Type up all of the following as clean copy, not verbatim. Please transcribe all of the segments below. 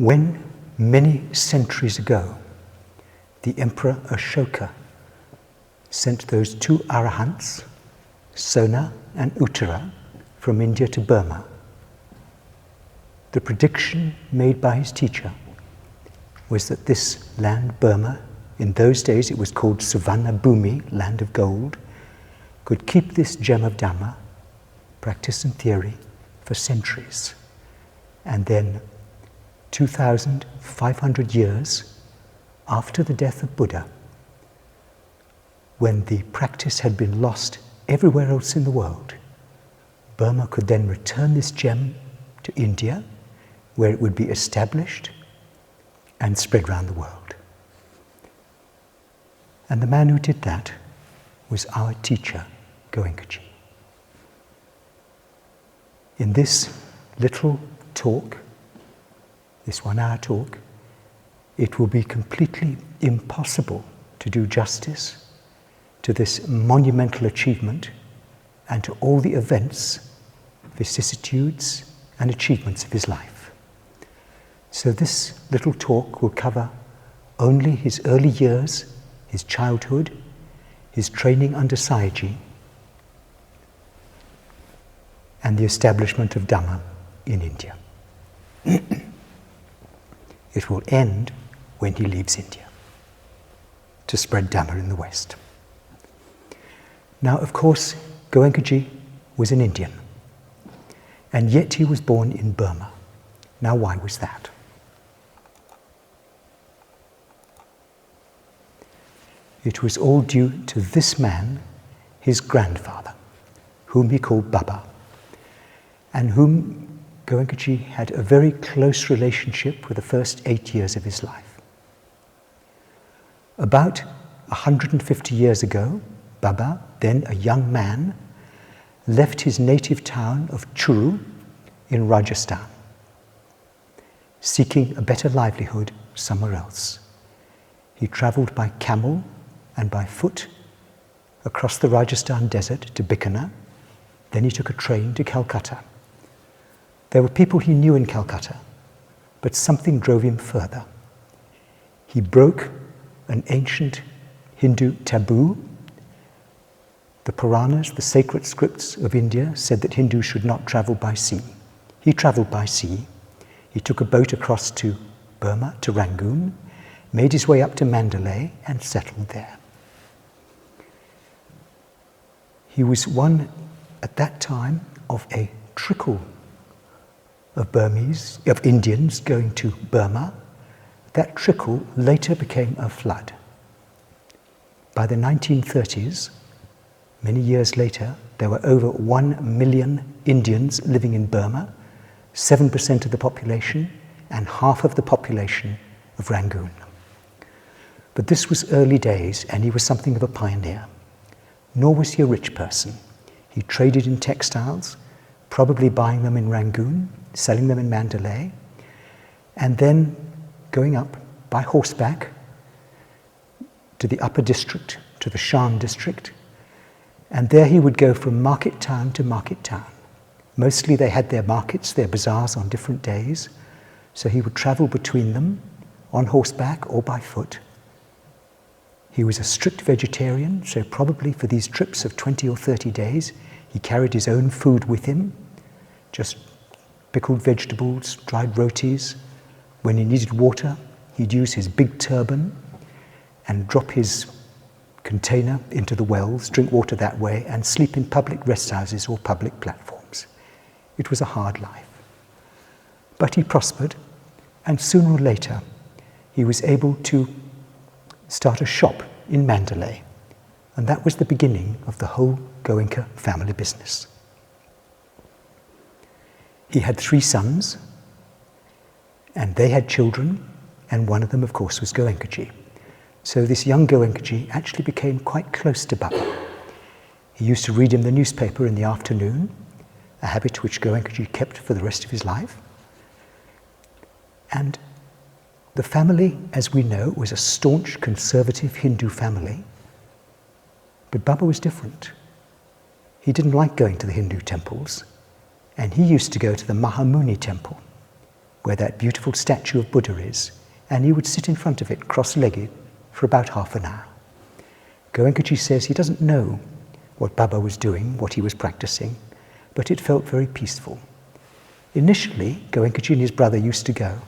When, many centuries ago, the Emperor Ashoka sent those two arahants, Sona and Uttara, from India to Burma, the prediction made by his teacher was that this land, Burma, in those days it was called Suvarna Bhumi, land of gold, could keep this gem of Dhamma, practice and theory, for centuries. And then 2,500 years after the death of Buddha, when the practice had been lost everywhere else in the world, Burma could then return this gem to India, where it would be established and spread around the world. And the man who did that was our teacher, Goenka. In this little talk, this 1-hour talk, it will be completely impossible to do justice to this monumental achievement and to all the events, vicissitudes, and achievements of his life. So this little talk will cover only his early years, his childhood, his training under Sayagyi, and the establishment of Dhamma in India. It will end when he leaves India to spread Dhamma in the West. Now, of course, Goenka was an Indian, and yet he was born in Burma. Now, why was that? It was all due to this man, his grandfather, whom he called Baba, and whom Goenka had a very close relationship with the first 8 years of his life. About 150 years ago, Baba, then a young man, left his native town of Churu in Rajasthan, seeking a better livelihood somewhere else. He travelled by camel and by foot across the Rajasthan desert to Bikaner. Then he took a train to Calcutta. There were people he knew in Calcutta, but something drove him further. He broke an ancient Hindu taboo. The Puranas, the sacred scripts of India, said that Hindus should not travel by sea. He travelled by sea. He took a boat across to Burma, to Rangoon, made his way up to Mandalay and settled there. He was one, at that time, of a trickle of Indians going to Burma. That trickle later became a flood. By the 1930s, many years later, there were over 1 million Indians living in Burma, 7% of the population, and half of the population of Rangoon. But this was early days, and he was something of a pioneer. Nor was he a rich person. He traded in textiles, probably buying them in Rangoon, selling them in Mandalay, and then going up by horseback to the upper district, to the Shan district, and there he would go from market town to market town. Mostly they had their markets, their bazaars on different days, so he would travel between them on horseback or by foot. He was a strict vegetarian, so probably for these trips of 20 or 30 days, he carried his own food with him, just pickled vegetables, dried rotis. When he needed water, he'd use his big turban and drop his container into the wells, drink water that way, and sleep in public rest houses or public platforms. It was a hard life. But he prospered, and sooner or later, he was able to start a shop in Mandalay, and that was the beginning of the whole Goenka family business. He had 3 sons, and they had children, and one of them, of course, was Goenka. So this young Goenka actually became quite close to Baba. He used to read him the newspaper in the afternoon, a habit which Goenka kept for the rest of his life. And the family, as we know, was a staunch conservative Hindu family, but Baba was different. He didn't like going to the Hindu temples, and he used to go to the Mahamuni temple. where that beautiful statue of Buddha is, and he would sit in front of it cross-legged for about half an hour. Goenkaji says he doesn't know what Baba was doing, what he was practicing, but it felt very peaceful. Initially, Goenkaji and his brother used to go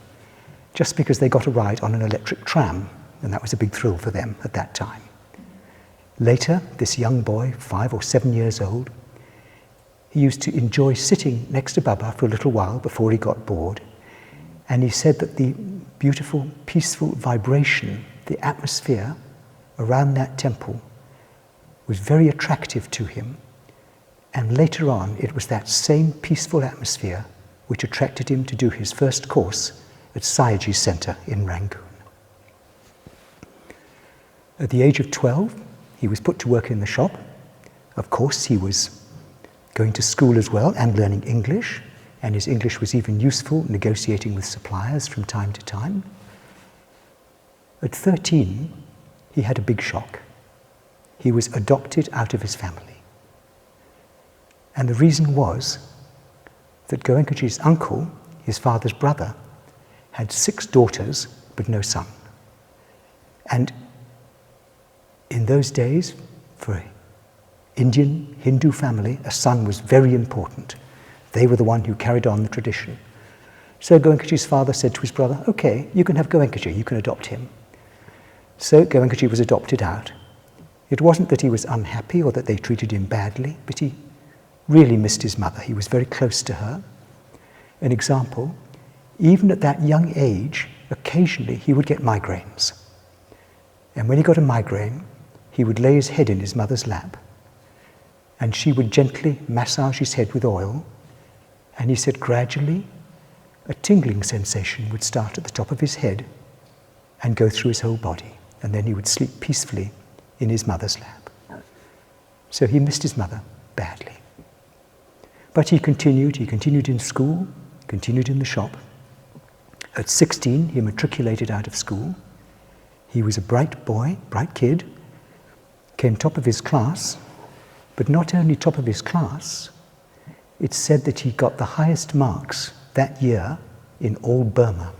just because they got a ride on an electric tram, and that was a big thrill for them at that time. Later, this young boy, 5 or 7 years old, he used to enjoy sitting next to Baba for a little while before he got bored, and he said that the beautiful, peaceful vibration, the atmosphere around that temple was very attractive to him, and later on it was that same peaceful atmosphere which attracted him to do his first course at Sayagyi Center in Rangoon. At the age of 12, he was put to work in the shop. Of course, he was going to school as well and learning English, and his English was even useful negotiating with suppliers from time to time. At 13, he had a big shock. He was adopted out of his family. And the reason was that Goenkaji's uncle, his father's brother, had 6 daughters but no son. And in those days, for an Indian Hindu family, a son was very important. They were the one who carried on the tradition. So Goenkaji's father said to his brother, okay, you can have Goenkaji, you can adopt him. So Goenkaji was adopted out. It wasn't that he was unhappy or that they treated him badly, but he really missed his mother. He was very close to her. An example, even at that young age, occasionally he would get migraines. And when he got a migraine, he would lay his head in his mother's lap, and she would gently massage his head with oil, and he said gradually a tingling sensation would start at the top of his head and go through his whole body, and then he would sleep peacefully in his mother's lap. So he missed his mother badly. But he continued in school, continued in the shop. At 16, he matriculated out of school. He was a bright boy, bright kid, came top of his class, but not only top of his class, it's said that he got the highest marks that year in all Burma.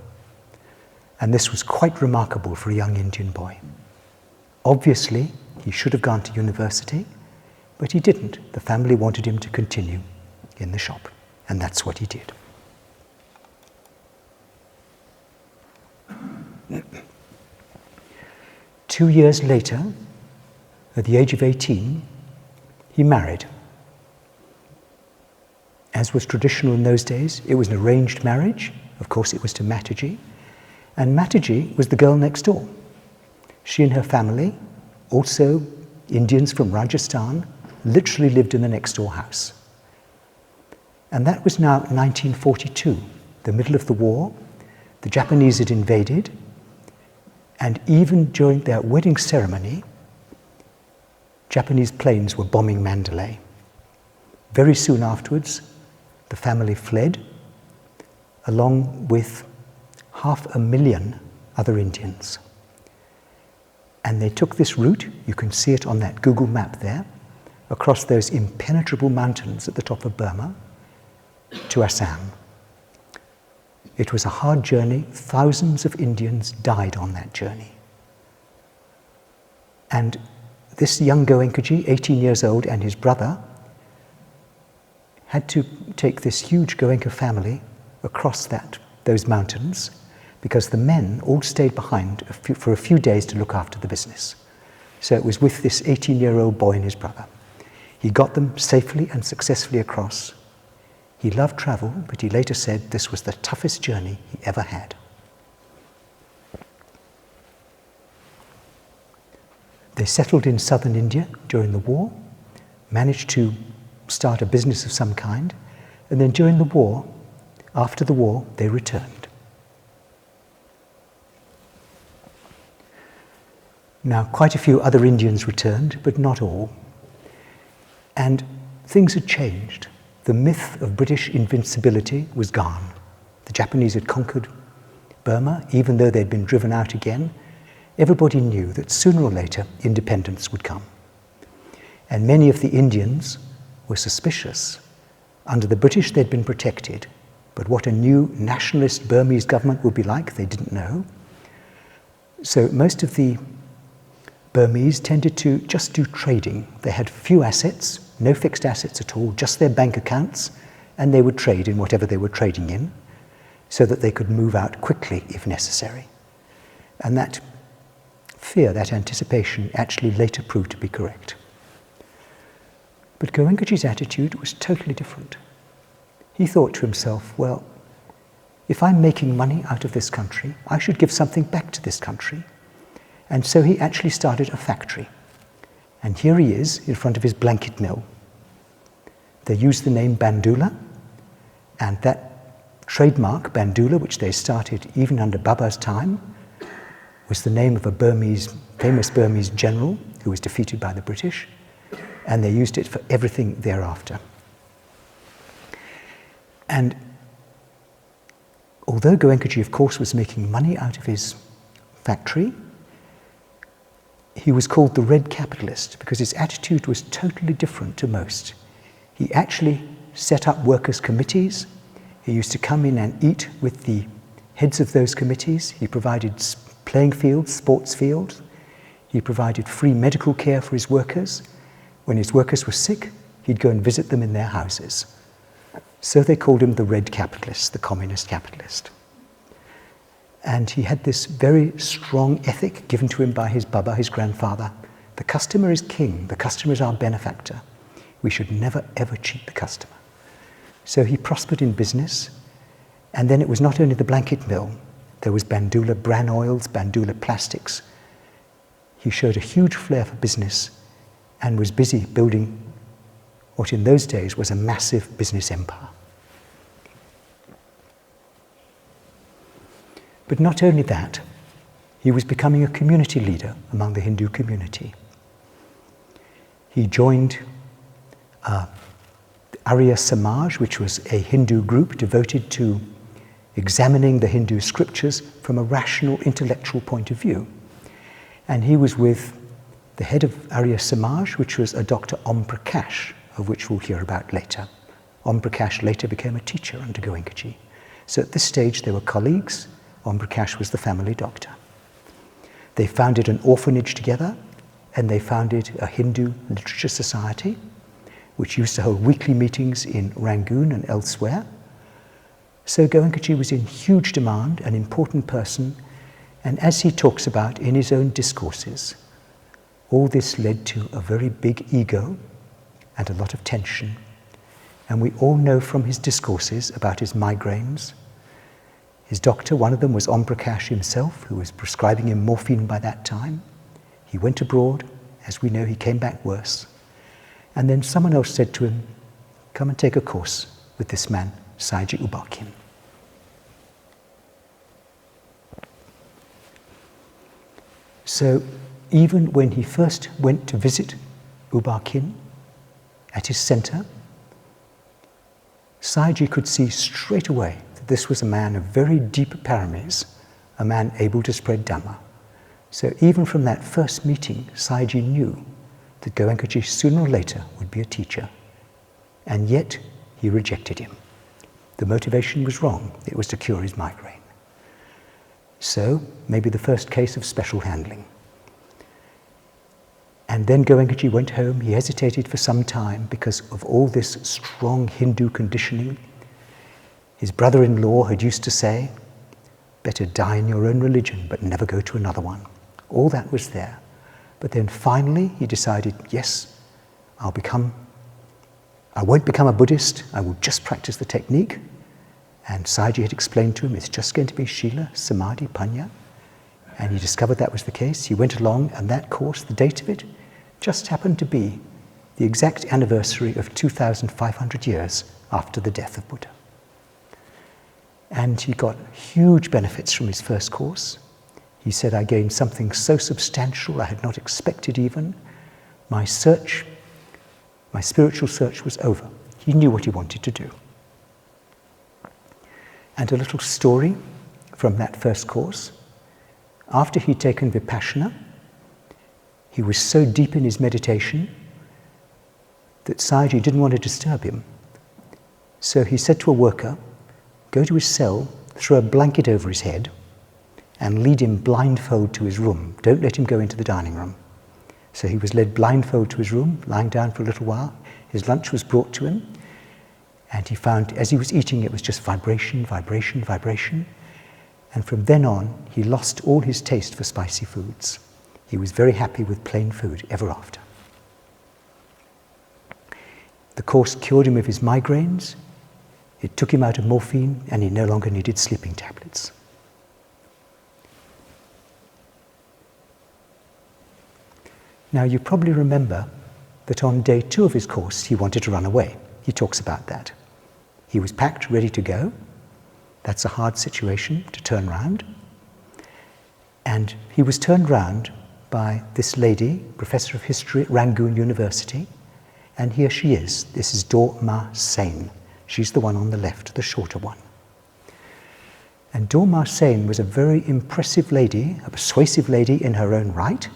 And this was quite remarkable for a young Indian boy. Obviously, he should have gone to university, but he didn't. The family wanted him to continue in the shop, and that's what he did. Two years later, at the age of 18, he married. As was traditional in those days, it was an arranged marriage. Of course, it was to Mataji. And Mataji was the girl next door. She and her family, also Indians from Rajasthan, literally lived in the next door house. And that was now 1942, the middle of the war. The Japanese had invaded, and even during their wedding ceremony, Japanese planes were bombing Mandalay. Very soon afterwards, the family fled, along with 500,000 other Indians. And they took this route, you can see it on that Google map there, across those impenetrable mountains at the top of Burma, to Assam. It was a hard journey. Thousands of Indians died on that journey. And this young Goenkaji, 18 years old, and his brother had to take this huge Goenka family across those mountains, because the men all stayed behind for a few days to look after the business. So it was with this 18-year-old boy and his brother. He got them safely and successfully across. He loved travel, but he later said this was the toughest journey he ever had. They settled in southern India during the war, managed to start a business of some kind, and then during the war, after the war, they returned. Now, quite a few other Indians returned, but not all. And things had changed. The myth of British invincibility was gone. The Japanese had conquered Burma, even though they'd been driven out again. Everybody knew that sooner or later independence would come. And many of the Indians were suspicious. Under the British, they'd been protected. But what a new nationalist Burmese government would be like, they didn't know. So most of the Burmese tended to just do trading. They had few assets, no fixed assets at all, just their bank accounts, and they would trade in whatever they were trading in so that they could move out quickly if necessary. And that fear, that anticipation, actually later proved to be correct. But Goenkaji's attitude was totally different. He thought to himself, well, if I'm making money out of this country, I should give something back to this country. And so he actually started a factory. And here he is in front of his blanket mill. They used the name Bandula, and that trademark, Bandula, which they started even under Baba's time, was the name of a famous Burmese general who was defeated by the British, and they used it for everything thereafter. And although Goenkaji, of course, was making money out of his factory, he was called the Red Capitalist because his attitude was totally different to most. He actually set up workers' committees. He used to come in and eat with the heads of those committees. He provided playing fields, sports fields. He provided free medical care for his workers. When his workers were sick, he'd go and visit them in their houses. So they called him the Red Capitalist, the communist capitalist. And he had this very strong ethic given to him by his Baba, his grandfather. The customer is king, the customer is our benefactor. We should never ever cheat the customer. So he prospered in business, and then it was not only the blanket mill, there was Bandula bran oils, Bandula plastics. He showed a huge flair for business and was busy building what in those days was a massive business empire. But not only that, he was becoming a community leader among the Hindu community. He joined the Arya Samaj, which was a Hindu group devoted to examining the Hindu scriptures from a rational, intellectual point of view. And he was with the head of Arya Samaj, which was a Dr. Om Prakash, of which we'll hear about later. Om Prakash later became a teacher under Goenkaji. So at this stage they were colleagues. Om Prakash was the family doctor. They founded an orphanage together, and they founded a Hindu literature society, which used to hold weekly meetings in Rangoon and elsewhere. So Goenkaji was in huge demand, an important person, and as he talks about in his own discourses, all this led to a very big ego and a lot of tension. And we all know from his discourses about his migraines. His doctor, one of them was Om Prakash himself, who was prescribing him morphine by that time. He went abroad. As we know, he came back worse. And then someone else said to him, come and take a course with this man, Saiji U Ba Khin. So even when he first went to visit U Ba Khin at his center, Saiji could see straight away that this was a man of very deep paramis, a man able to spread Dhamma. So even from that first meeting, Saiji knew that Goenkaji sooner or later would be a teacher, and yet he rejected him. The motivation was wrong. It was to cure his migraine. So maybe the first case of special handling. And then Goenkaji went home. He hesitated for some time because of all this strong Hindu conditioning. His brother-in-law had used to say, better die in your own religion, but never go to another one. All that was there. But then finally he decided, yes, I won't become a Buddhist, I will just practice the technique. And Saiji had explained to him, it's just going to be Shila, Samadhi, Panya. And he discovered that was the case. He went along, and that course, the date of it, just happened to be the exact anniversary of 2,500 years after the death of Buddha. And he got huge benefits from his first course. He said, I gained something so substantial I had not expected even. My search, my spiritual search was over. He knew what he wanted to do. And a little story from that first course. After he'd taken Vipassana, he was so deep in his meditation that Saiji didn't want to disturb him. So he said to a worker, go to his cell, throw a blanket over his head, and lead him blindfold to his room. Don't let him go into the dining room. So he was led blindfold to his room, lying down for a little while. His lunch was brought to him, and he found as he was eating it was just vibration, vibration, vibration. And from then on, he lost all his taste for spicy foods. He was very happy with plain food ever after. The course cured him of his migraines. It took him out of morphine, and he no longer needed sleeping tablets. Now, you probably remember that on day 2 of his course, he wanted to run away. He talks about that. He was packed, ready to go. That's a hard situation to turn round. And he was turned round by this lady, professor of history at Rangoon University. And here she is. This is Daw Ma Sain. She's the one on the left, the shorter one. And Daw Ma Sain was a very impressive lady, a persuasive lady in her own right.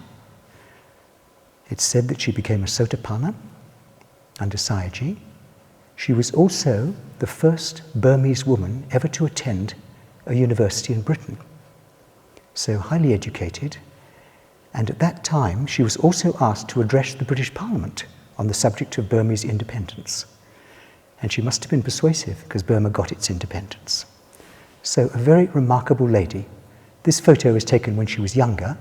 It's said that she became a Sotapanna under Sayagyi. She was also the first Burmese woman ever to attend a university in Britain. So highly educated. And at that time, she was also asked to address the British Parliament on the subject of Burmese independence. And she must have been persuasive because Burma got its independence. So a very remarkable lady. This photo is taken when she was younger,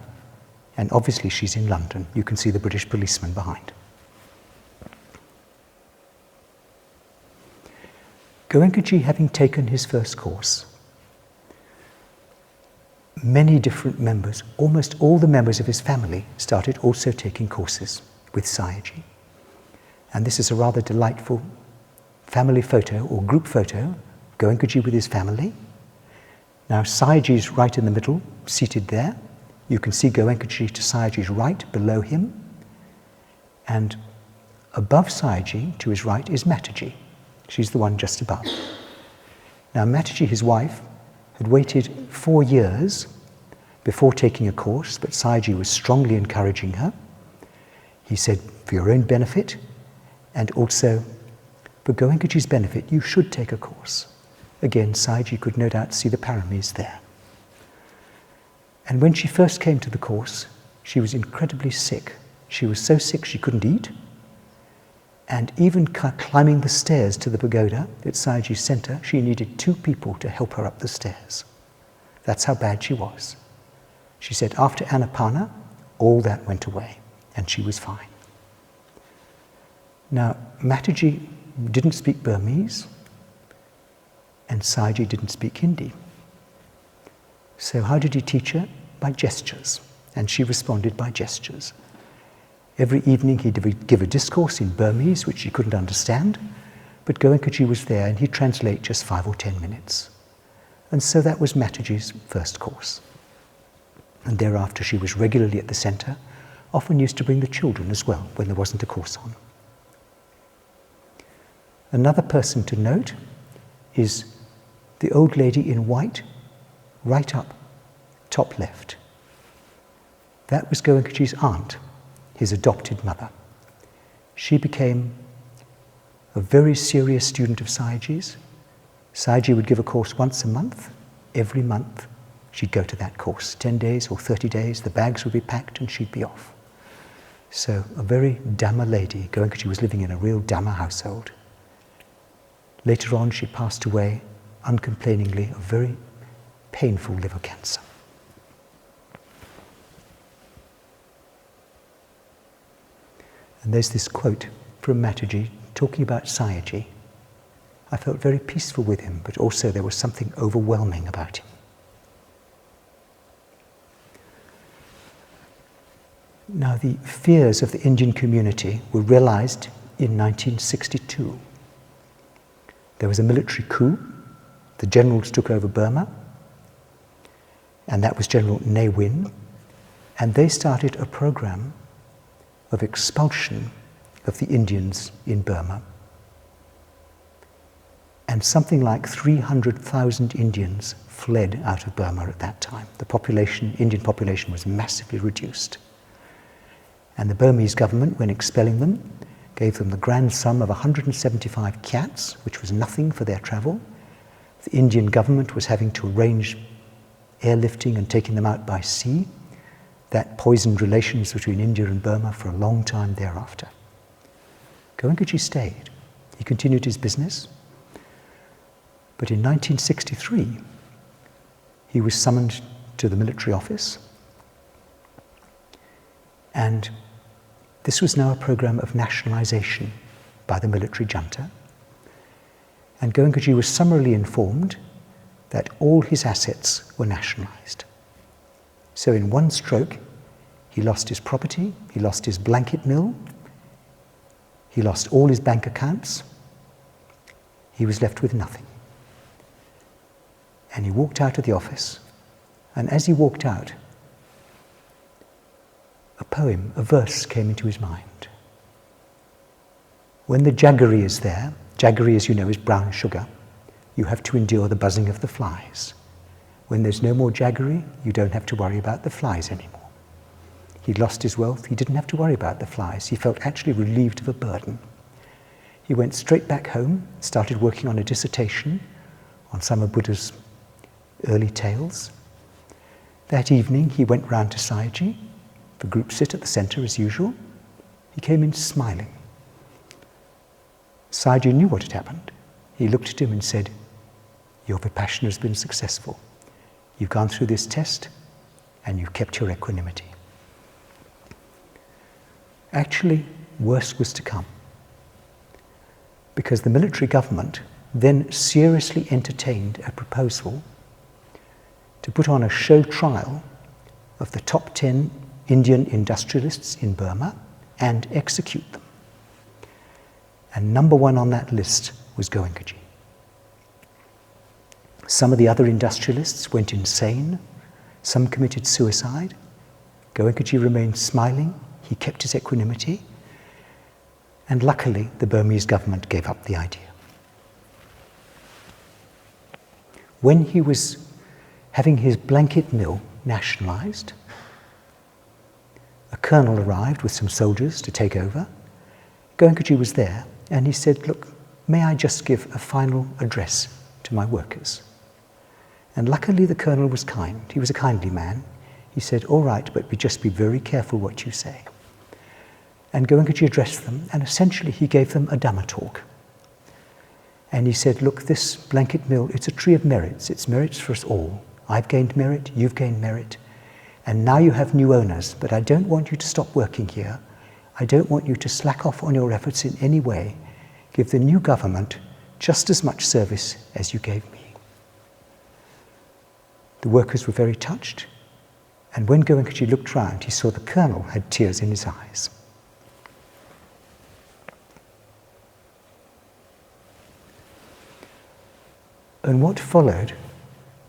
and obviously she's in London. You can see the British policeman behind. Goenkaji, having taken his first course, many different members, almost all the members of his family, started also taking courses with Sayagyi. And this is a rather delightful family photo or group photo, Goenkaji with his family. Now Sayagyi's right in the middle, seated there. You can see Goenkaji to Sayagyi's right, below him. And above Sayagyi, to his right, is Mataji. She's the one just above. Now Mataji, his wife, had waited 4 years before taking a course, but Sayagyi was strongly encouraging her. He said, for your own benefit, and also for Goenkaji's benefit, you should take a course. Again, Sayagyi could no doubt see the paramis there. And when she first came to the course, she was incredibly sick. She was so sick she couldn't eat. And even climbing the stairs to the pagoda at Sayagyi's center, she needed 2 people to help her up the stairs. That's how bad she was. She said after Anapana, all that went away, and she was fine. Now, Mataji didn't speak Burmese, and Sayagyi didn't speak Hindi. So how did he teach her? By gestures, and she responded by gestures. Every evening he'd give a discourse in Burmese, which she couldn't understand, but Goenkaji was there and he'd translate just 5 or 10 minutes. And so that was Mataji's first course. And thereafter she was regularly at the center, often used to bring the children as well when there wasn't a course on. Another person to note is the old lady in white, right up, top left. That was Goenkaji's aunt, his adopted mother. She became a very serious student of Sayagyi's. Sayagyi would give a course once a month. Every month she'd go to that course, 10 days or 30 days, the bags would be packed and she'd be off. So a very Dhamma lady. Goenkaji was living in a real Dhamma household. Later on she passed away uncomplainingly of very painful liver cancer. And there's this quote from Mataji talking about Sayagyi. I felt very peaceful with him, but also there was something overwhelming about him. Now, the fears of the Indian community were realized in 1962. There was a military coup. The generals took over Burma, and that was General Ne Win, and they started a program of expulsion of the Indians in Burma. And something like 300,000 Indians fled out of Burma at that time. The population, Indian population, was massively reduced. And the Burmese government, when expelling them, gave them the grand sum of 175 kyats, which was nothing for their travel. The Indian government was having to arrange airlifting and taking them out by sea. That poisoned relations between India and Burma for a long time thereafter. Goenkaji stayed. He continued his business. But in 1963, he was summoned to the military office. And this was now a program of nationalization by the military junta. And Goenkaji was summarily informed that all his assets were nationalized. So in one stroke, he lost his property, he lost his blanket mill, he lost all his bank accounts, he was left with nothing. And he walked out of the office, and as he walked out, a poem, a verse came into his mind. When the jaggery is there, jaggery, as you know, is brown sugar, you have to endure the buzzing of the flies. When there's no more jaggery, you don't have to worry about the flies anymore. He'd lost his wealth, he didn't have to worry about the flies. He felt actually relieved of a burden. He went straight back home, started working on a dissertation on some of Buddha's early tales. That evening, he went round to Sayagyi. The group sit at the center as usual. He came in smiling. Sayagyi knew what had happened. He looked at him and said, "Your Vipassana has been successful. You've gone through this test and you've kept your equanimity." Actually, worse was to come, because the military government then seriously entertained a proposal to put on a show trial of the top 10 Indian industrialists in Burma and execute them. And number one on that list was Goenkaji. Some of the other industrialists went insane. Some committed suicide. Goenkaji remained smiling. He kept his equanimity. And luckily, the Burmese government gave up the idea. When he was having his blanket mill nationalized, a colonel arrived with some soldiers to take over. Goenkaji was there, and he said, "Look, may I just give a final address to my workers?" And luckily the colonel was kind. He was a kindly man. He said, "All right, but just be very careful what you say." And Goenkaji addressed them, and essentially he gave them a Dhamma talk. And he said, "Look, this blanket mill, it's a tree of merits. It's merits for us all. I've gained merit, you've gained merit, and now you have new owners, but I don't want you to stop working here. I don't want you to slack off on your efforts in any way. Give the new government just as much service as you gave me." The workers were very touched, and when Goenkaji looked round, he saw the colonel had tears in his eyes. And what followed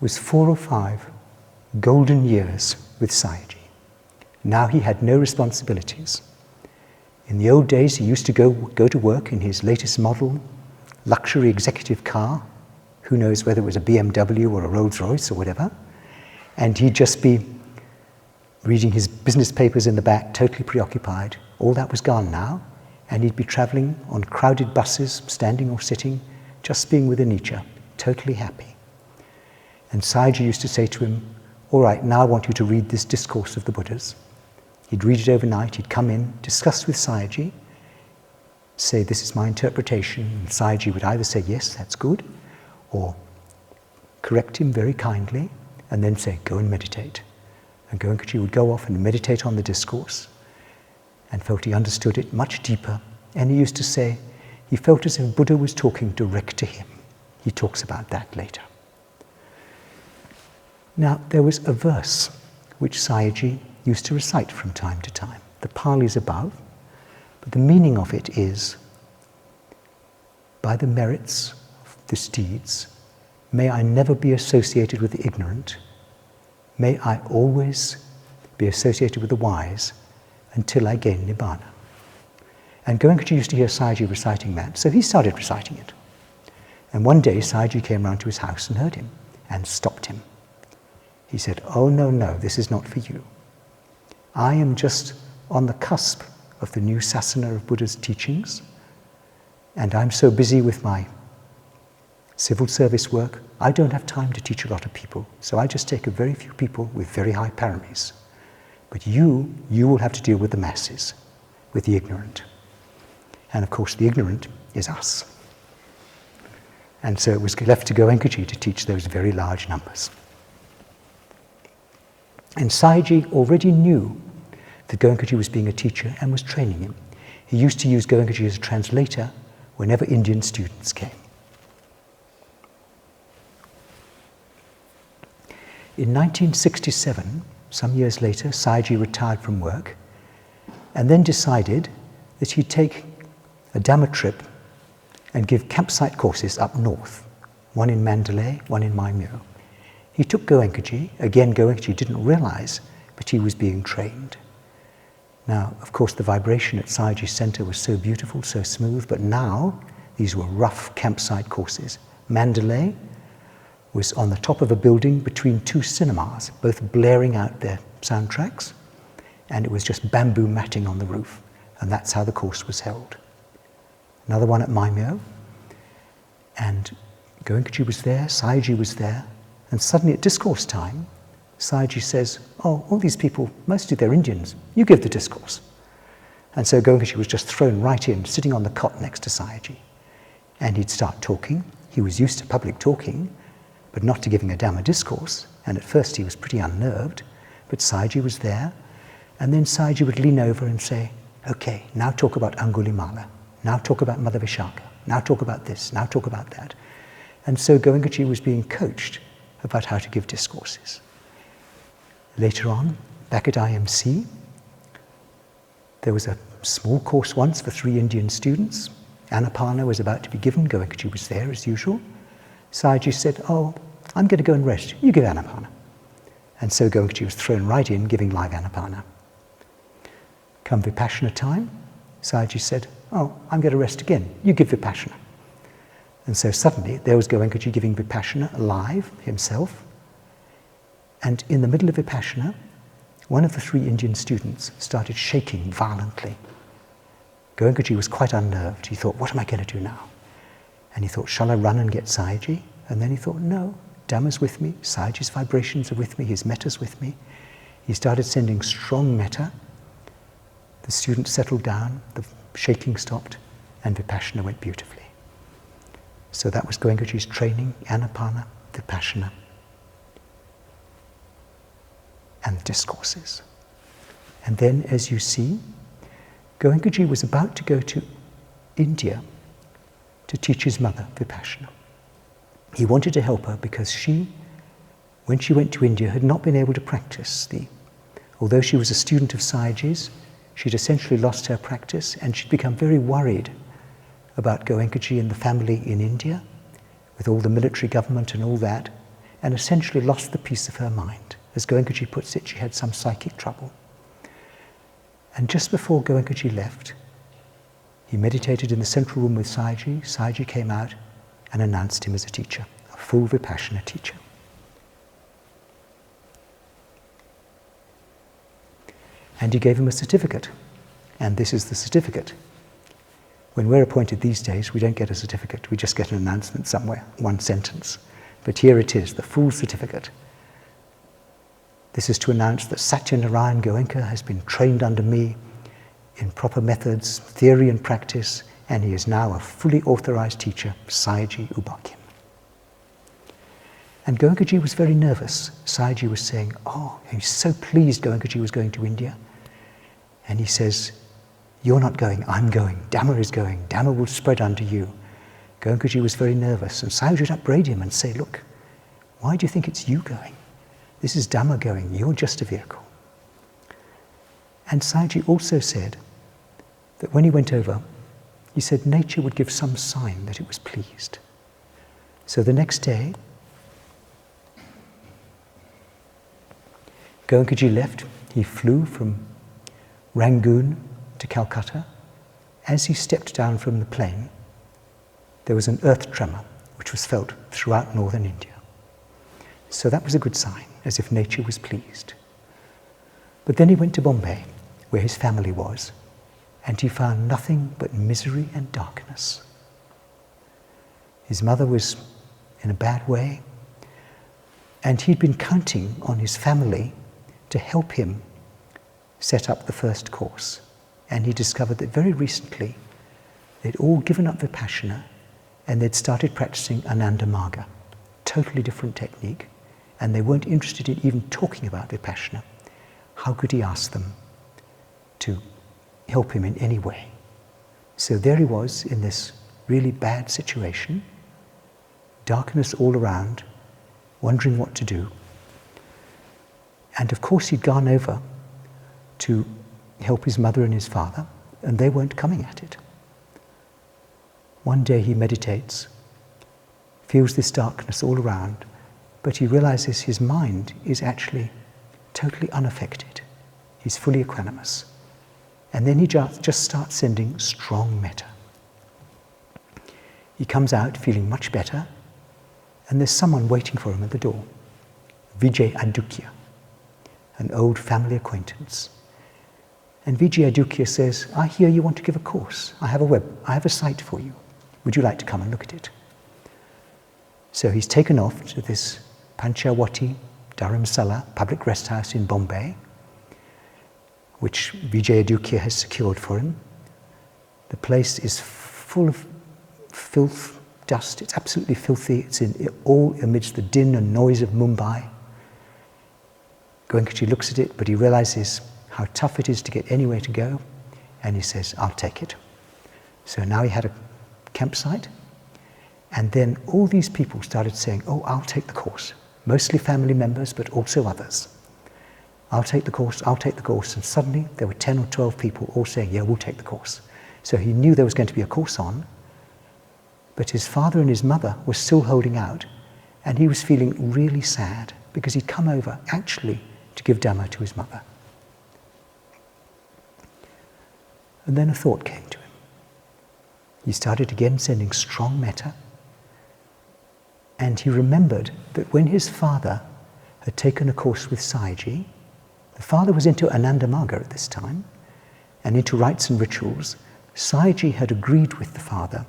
was 4 or 5 golden years with Sayagyi. Now he had no responsibilities. In the old days, he used to go to work in his latest model, luxury executive car. Who knows whether it was a BMW or a Rolls Royce or whatever. And he'd just be reading his business papers in the back, totally preoccupied. All that was gone now. And he'd be traveling on crowded buses, standing or sitting, just being with Anicca, totally happy. And Sayagyi used to say to him, "All right, now I want you to read this discourse of the Buddhas." He'd read it overnight, he'd come in, discuss with Sayagyi, say, "This is my interpretation." And Sayagyi would either say, "Yes, that's good," or correct him very kindly, and then say, "Go and meditate." And Goenkaji would go off and meditate on the discourse, and felt he understood it much deeper. And he used to say, he felt as if Buddha was talking direct to him. He talks about that later. Now, there was a verse which Sayagyi used to recite from time to time. The Pali is above, but the meaning of it is, "By the merits of these deeds, may I never be associated with the ignorant. May I always be associated with the wise until I gain Nibbana." And Goenkaji used to hear Sayagyi reciting that, so he started reciting it. And one day, Sayagyi came round to his house and heard him and stopped him. He said, "Oh, no, this is not for you. I am just on the cusp of the new sasana of Buddha's teachings, and I'm so busy with my civil service work, I don't have time to teach a lot of people, so I just take a very few people with very high paramis. But you will have to deal with the masses, with the ignorant. And of course, the ignorant is us. And so it was left to Goenkaji to teach those very large numbers. And Sayagyi already knew that Goenkaji was being a teacher and was training him. He used to use Goenkaji as a translator whenever Indian students came. In 1967, some years later, Sayagyi retired from work and then decided that he'd take a Dhamma trip and give campsite courses up north, one in Mandalay, one in Maimyo. He took Goenkaji. Again, Goenkaji didn't realize, but he was being trained. Now, of course, the vibration at Sayagyi's center was so beautiful, so smooth, but now these were rough campsite courses. Mandalay was on the top of a building between two cinemas, both blaring out their soundtracks, and it was just bamboo matting on the roof, and that's how the course was held. Another one at Maimyo, and Goenkaji was there, Sayagyi was there, and suddenly at discourse time, Sayagyi says, "Oh, all these people, mostly they're Indians, you give the discourse." And so Goenkaji was just thrown right in, sitting on the cot next to Sayagyi. And he'd start talking. He was used to public talking, but not to giving a Dhamma discourse. And at first he was pretty unnerved, but Sayagyi was there. And then Sayagyi would lean over and say, "Okay, now talk about Angulimala. Now talk about Mother Vishaka. Now talk about this. Now talk about that." And so Goenkaji was being coached about how to give discourses. Later on, back at IMC, there was a small course once for 3 Indian students. Anapana was about to be given. Goenkaji was there as usual. Sayagyi said, "Oh, I'm going to go and rest. You give Anapana." And so Goenkaji was thrown right in, giving live Anapana. Come Vipassana time, Sayagyi said, "Oh, I'm going to rest again. You give Vipassana." And so suddenly there was Goenkaji giving Vipassana live himself. And in the middle of Vipassana, one of the 3 Indian students started shaking violently. Goenkaji was quite unnerved. He thought, "What am I going to do now?" And he thought, "Shall I run and get Sayagyi?" And then he thought, "No, Dhamma's with me, Sayagyi's vibrations are with me, his meta's with me." He started sending strong metta. The student settled down, the shaking stopped, and Vipassana went beautifully. So that was Goenkaji's training, Anapana, Vipassana, and the discourses. And then, as you see, Goenkaji was about to go to India to teach his mother Vipassana. He wanted to help her because she, when she went to India, had not been able to practice. Although she was a student of Sayagyi's, she'd essentially lost her practice, and she'd become very worried about Goenkaji and the family in India, with all the military government and all that, and essentially lost the peace of her mind. As Goenkaji puts it, she had some psychic trouble. And just before Goenkaji left, he meditated in the central room with Sayagyi. Sayagyi came out and announced him as a teacher, a full Vipassana teacher. And he gave him a certificate, and this is the certificate. When we're appointed these days, we don't get a certificate, we just get an announcement somewhere, 1 sentence. But here it is, the full certificate. This is to announce that Satyanarayan Goenka has been trained under me in proper methods, theory and practice, and he is now a fully authorized teacher, Sayagyi Ubakyam. And Goenkaji was very nervous. Sayagyi was saying, "Oh, he's so pleased Goenkaji was going to India." And he says, "You're not going, I'm going. Dhamma is going. Dhamma will spread under you." Goenkaji was very nervous, and Sayagyi would upbraid him and say, "Look, why do you think it's you going? This is Dhamma going, you're just a vehicle." And Sayagyi also said that when he went over, he said nature would give some sign that it was pleased. So the next day, Goenkaji left. He flew from Rangoon to Calcutta. As he stepped down from the plane, there was an earth tremor which was felt throughout northern India. So that was a good sign, as if nature was pleased. But then he went to Bombay, where his family was, and he found nothing but misery and darkness. His mother was in a bad way. And he'd been counting on his family to help him set up the first course. And he discovered that very recently they'd all given up Vipassana and they'd started practicing Ananda Marga, totally different technique, and they weren't interested in even talking about Vipassana. How could he ask them to help him in any way? So there he was in this really bad situation, darkness all around, wondering what to do. And of course he'd gone over to help his mother and his father, and they weren't coming at it. One day he meditates, feels this darkness all around, but he realizes his mind is actually totally unaffected. He's fully equanimous. And then he just starts sending strong metta. He comes out feeling much better, and there's someone waiting for him at the door, Vijay Adukya, an old family acquaintance. And Vijay Adukya says, I hear you want to give a course. I have a site for you. Would you like to come and look at it? So he's taken off to this Panchawati Dharamsala public rest house in Bombay, which Vijay Adukya has secured for him. The place is full of filth, dust. It's absolutely filthy. It's all amidst the din and noise of Mumbai. Goenkaji looks at it, but he realizes how tough it is to get anywhere to go, and he says, I'll take it. So now he had a campsite, and then all these people started saying, oh, I'll take the course. Mostly family members, but also others. I'll take the course, I'll take the course. And suddenly there were 10 or 12 people all saying, yeah, we'll take the course. So he knew there was going to be a course on, but his father and his mother were still holding out, and he was feeling really sad because he'd come over actually to give Dhamma to his mother. And then a thought came to him. He started again sending strong metta, and he remembered that when his father had taken a course with Sayagyi, the father was into Ananda Marga at this time, and into rites and rituals. Sayagyi had agreed with the father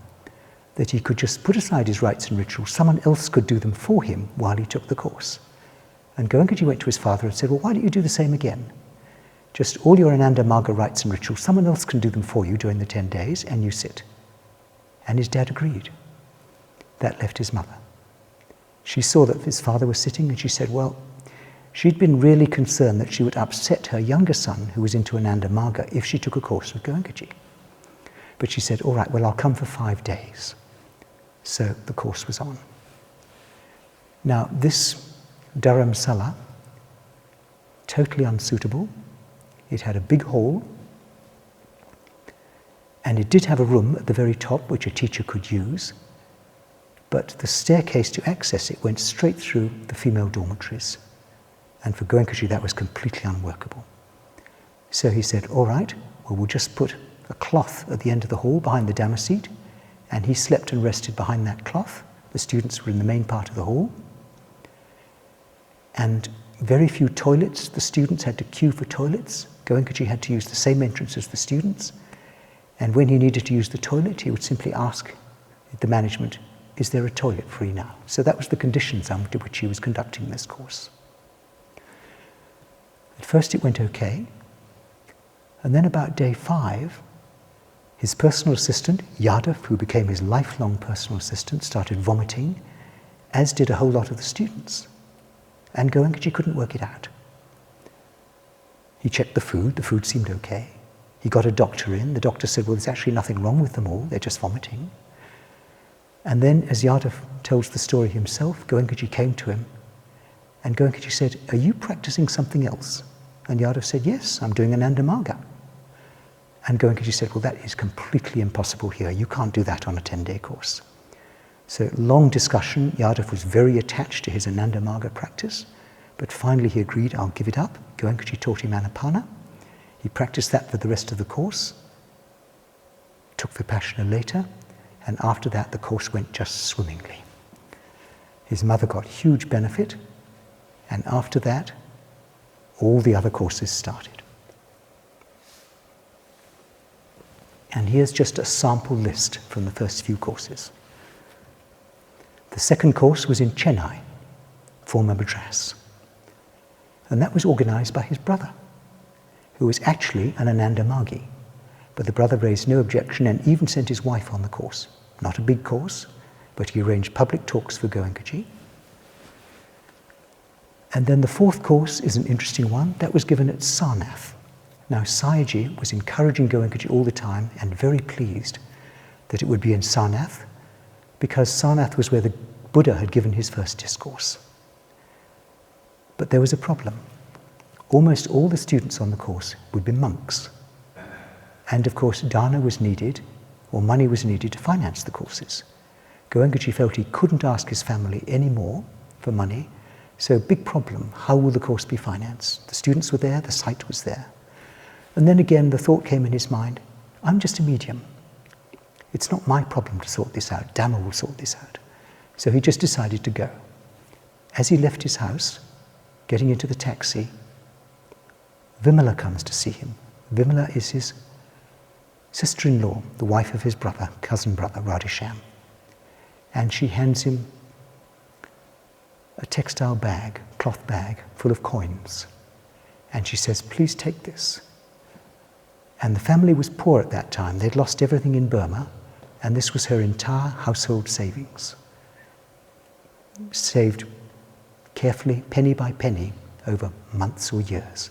that he could just put aside his rites and rituals, someone else could do them for him while he took the course. And Goenkaji went to his father and said, well, why don't you do the same again? Just all your Ananda Marga rites and rituals, someone else can do them for you during the 10 days, and you sit. And his dad agreed. That left his mother. She saw that his father was sitting, and she said, well, she'd been really concerned that she would upset her younger son, who was into Ananda Marga, if she took a course with Goenkaji. But she said, all right, well, I'll come for 5 days. So the course was on. Now, this Dharamsala, totally unsuitable. It had a big hall, and it did have a room at the very top which a teacher could use, but the staircase to access it went straight through the female dormitories. And for Goenkaji, that was completely unworkable. So he said, all right, well, we'll just put a cloth at the end of the hall behind the Dhamma seat, and he slept and rested behind that cloth. The students were in the main part of the hall. And very few toilets. The students had to queue for toilets. Goenkaji had to use the same entrance as the students. And when he needed to use the toilet, he would simply ask the management, is there a toilet free now? So that was the conditions under which he was conducting this course. At first it went okay. And then about day 5, his personal assistant, Yadav, who became his lifelong personal assistant, started vomiting, as did a whole lot of the students. And Goenkaji couldn't work it out. He checked the food seemed okay. He got a doctor in. The doctor said, well, there's actually nothing wrong with them all, they're just vomiting. And then, as Yadav tells the story himself, Goenkaji came to him, and Goenkaji said, are you practicing something else? And Yadav said, yes, I'm doing Ananda Marga. And Goenkaji said, well, that is completely impossible here. You can't do that on a 10-day course. So long discussion. Yadav was very attached to his Ananda Marga practice, but finally he agreed, I'll give it up. Goenkaji taught him Anapana. He practiced that for the rest of the course, took Vipassana later, and after that the course went just swimmingly. His mother got huge benefit, and after that all the other courses started. And here's just a sample list from the first few courses. The The second course was in Chennai, former Madras. And that was organized by his brother, who was actually an Ananda Magi. But the brother raised no objection and even sent his wife on the course. Not a big course, but he arranged public talks for Goenkaji. And then the fourth course is an interesting one. That was given at Sarnath. Now, Sayagyi was encouraging Goenkaji all the time and very pleased that it would be in Sarnath, because Sarnath was where the Buddha had given his first discourse. But there was a problem. Almost all the students on the course would be monks. And of course, dana was needed, or money was needed to finance the courses. Goenkaji felt he couldn't ask his family any more for money, so big problem, how will the course be financed? The students were there, the site was there. And then again, the thought came in his mind, I'm just a medium. It's not my problem to sort this out, Dhamma will sort this out. So he just decided to go. As he left his house, getting into the taxi, Vimala comes to see him. Vimala is his sister-in-law, the wife of his brother, cousin brother, Radhesham. And she hands him a textile bag, cloth bag, full of coins. And she says, please take this. And the family was poor at that time. They'd lost everything in Burma, and this was her entire household savings. Saved carefully, penny by penny, over months or years.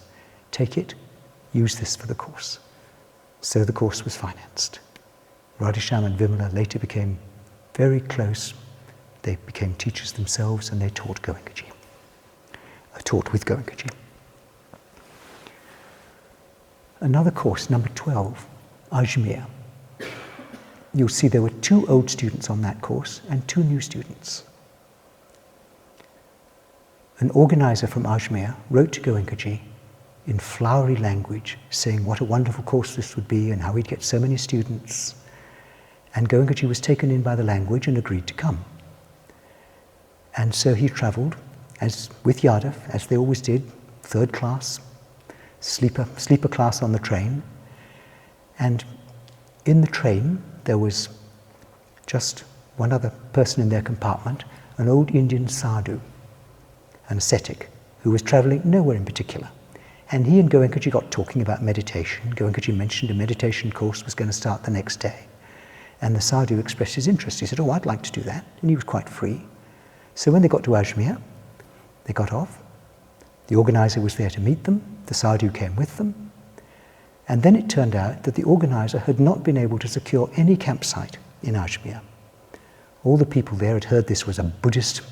Take it, use this for the course. So the course was financed. Radhesham and Vimala later became very close. They became teachers themselves, and they taught Goenkaji. Taught with Goenkaji. Another course, number 12, Ajmer. You'll see there were 2 old students on that course and 2 new students. An organizer from Ajmer wrote to Goenkaji in flowery language, saying what a wonderful course this would be and how he'd get so many students. And Goenkaji was taken in by the language and agreed to come. And so he travelled with Yadav, as they always did, 3rd class, sleeper class on the train. And in the train, there was just one other person in their compartment, an old Indian sadhu, an ascetic, who was travelling nowhere in particular. And he and Goenkaji got talking about meditation. Goenkaji mentioned a meditation course was going to start the next day. And the sadhu expressed his interest. He said, oh, I'd like to do that. And he was quite free. So when they got to Ajmer, they got off. The organizer was there to meet them. The sadhu came with them. And then it turned out that the organizer had not been able to secure any campsite in Ajmer. All the people there had heard this was a Buddhist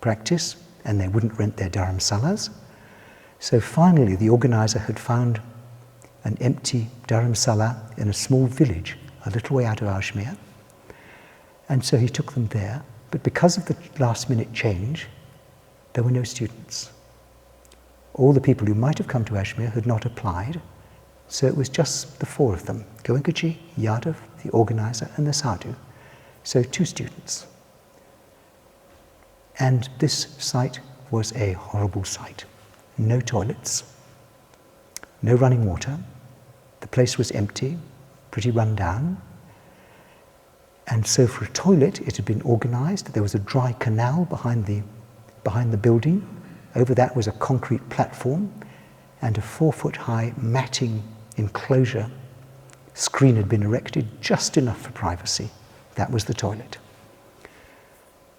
practice and they wouldn't rent their dharamsalas. So finally the organizer had found an empty dharamsala in a small village a little way out of Ajmer. And so he took them there. But because of the last minute change, there were no students. All the people who might have come to Ajmer had not applied. So it was just the 4 of them, Goenkaji, Yadav, the organizer, and the sadhu. So 2 students. And this site was a horrible sight. No toilets, no running water. The place was empty, pretty run down. And so for a toilet, it had been organized. There was a dry canal behind the building. Over that was a concrete platform, and a 4-foot-high matting enclosure screen had been erected, just enough for privacy. That was the toilet.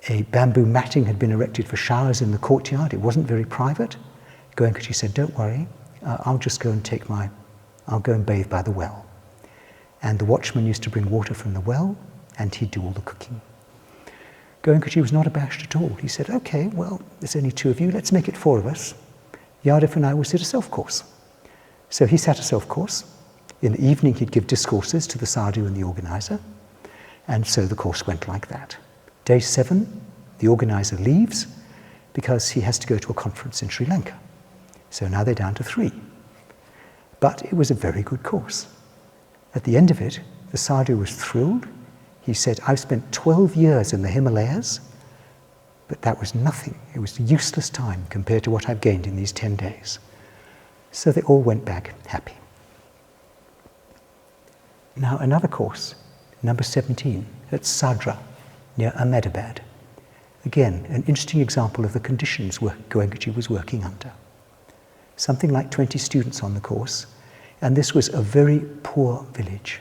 A bamboo matting had been erected for showers in the courtyard. It wasn't very private. Goenkaji said, don't worry, I'll go and bathe by the well. And the watchman used to bring water from the well, and he'd do all the cooking. Goenkaji was not abashed at all. He said, okay, well, there's only 2 of you, let's make it 4 of us. Yadav and I will sit a self-course. So he sat a self-course. In the evening, he'd give discourses to the sadhu and the organizer. And so the course went like that. Day 7, the organizer leaves because he has to go to a conference in Sri Lanka. So now they're down to 3. But it was a very good course. At the end of it, the sadhu was thrilled. He said, I've spent 12 years in the Himalayas, but that was nothing. It was useless time compared to what I've gained in these 10 days. So they all went back happy. Now another course, number 17, at Sadra, near Ahmedabad. Again, an interesting example of the conditions Goenkaji was working under. Something like 20 students on the course, and this was a very poor village.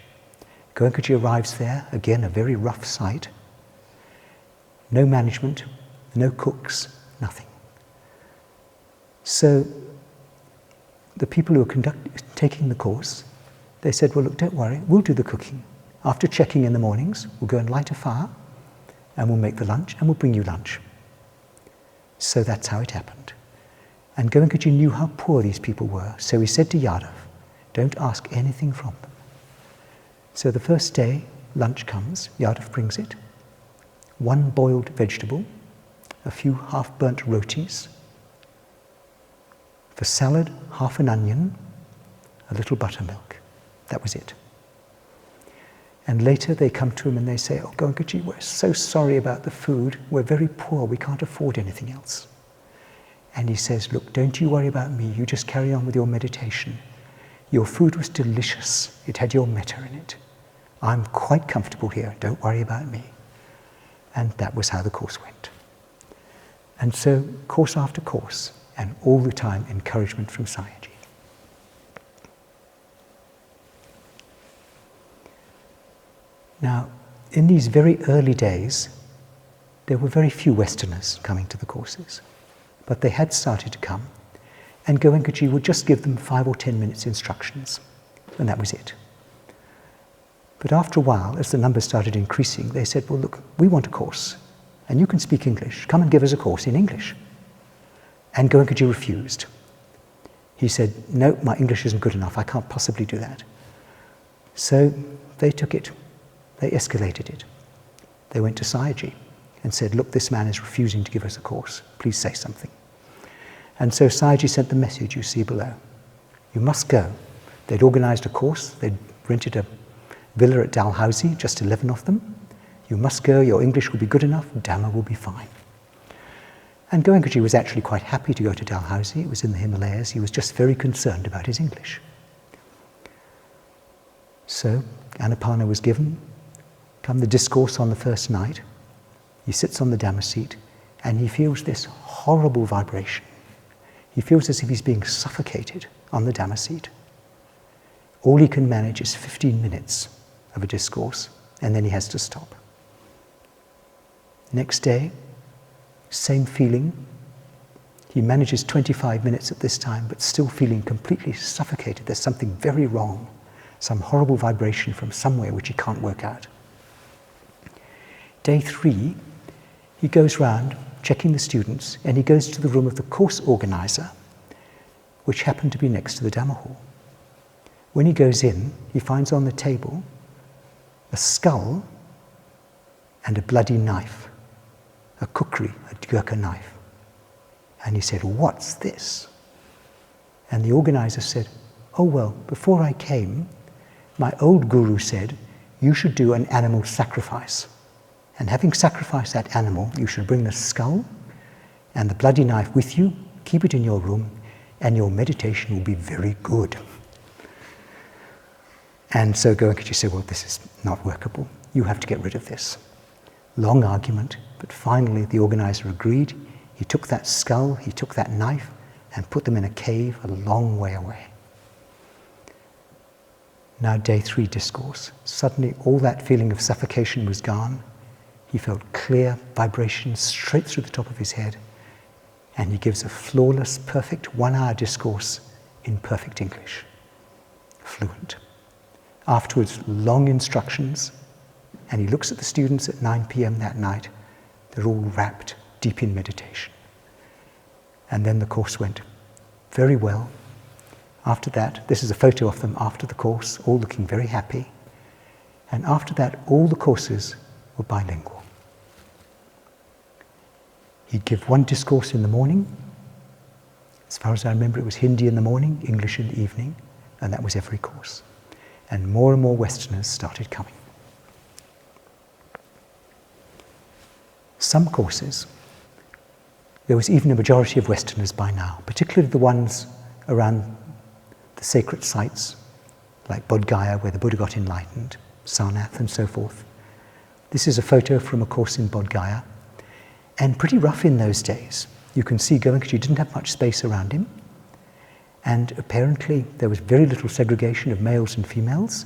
Goenkaji arrives there, again a very rough site. No management, no cooks, nothing. So the people who were taking the course, they said, well, look, don't worry, we'll do the cooking. After checking in the mornings, we'll go and light a fire, and we'll make the lunch, and we'll bring you lunch. So that's how it happened. And Goenkaji knew how poor these people were, so he said to Yadav, don't ask anything from them. So the first day, lunch comes, Yadav brings it, 1 boiled vegetable, a few half-burnt rotis, for salad, half an onion, a little buttermilk. That was it. And later they come to him and they say, oh, Goenkaji, we're so sorry about the food. We're very poor. We can't afford anything else. And he says, look, don't you worry about me. You just carry on with your meditation. Your food was delicious. It had your metta in it. I'm quite comfortable here. Don't worry about me. And that was how the course went. And so, course after course, and all the time, encouragement from Sayagyi. Now, in these very early days, there were very few Westerners coming to the courses, but they had started to come, and Goenkaji would just give them 5 or 10 minutes instructions, and that was it. But after a while, as the numbers started increasing, they said, well, look, we want a course, and you can speak English. Come and give us a course in English. And Goenkaji refused. He said, no, my English isn't good enough. I can't possibly do that. So they took it. They escalated it. They went to Sayagyi and said, look, this man is refusing to give us a course. Please say something. And so Sayagyi sent the message you see below. You must go. They'd organized a course. They'd rented a villa at Dalhousie, just 11 of them. You must go. Your English will be good enough. Dhamma will be fine. And Goenkaji was actually quite happy to go to Dalhousie. It was in the Himalayas. He was just very concerned about his English. So Anapana was given. Come the discourse on the first night. He sits on the Dhamma seat and he feels this horrible vibration. He feels as if he's being suffocated on the Dhamma seat. All he can manage is 15 minutes of a discourse, and then he has to stop. Next day, same feeling. He manages 25 minutes at this time, but still feeling completely suffocated. There's something very wrong, some horrible vibration from somewhere which he can't work out. Day 3, he goes round checking the students, and he goes to the room of the course organizer, which happened to be next to the Dhamma hall. When he goes in, he finds on the table a skull and a bloody knife, a kukri, a Gurkha knife. And he said, what's this? And the organizer said, oh well, before I came, my old guru said, you should do an animal sacrifice. And having sacrificed that animal, you should bring the skull and the bloody knife with you, keep it in your room, and your meditation will be very good. And so Goenkaji said, well, this is not workable. You have to get rid of this. Long argument, but finally the organizer agreed. He took that skull, he took that knife, and put them in a cave a long way away. Now day 3 discourse. Suddenly all that feeling of suffocation was gone. He felt clear vibrations straight through the top of his head, and he gives a flawless, perfect 1-hour discourse in perfect English. Fluent. Afterwards, long instructions, and he looks at the students at 9 p.m. that night. They're all wrapped deep in meditation. And then the course went very well. After that, this is a photo of them after the course, all looking very happy. And after that, all the courses were bilingual. He'd give one discourse in the morning. As far as I remember, it was Hindi in the morning, English in the evening, and that was every course. And more Westerners started coming. Some courses, there was even a majority of Westerners by now, particularly the ones around the sacred sites, like Bodh Gaya, where the Buddha got enlightened, Sarnath and so forth. This is a photo from a course in Bodh Gaya. and pretty rough in those days. You can see Goenkaji didn't have much space around him, and apparently there was very little segregation of males and females,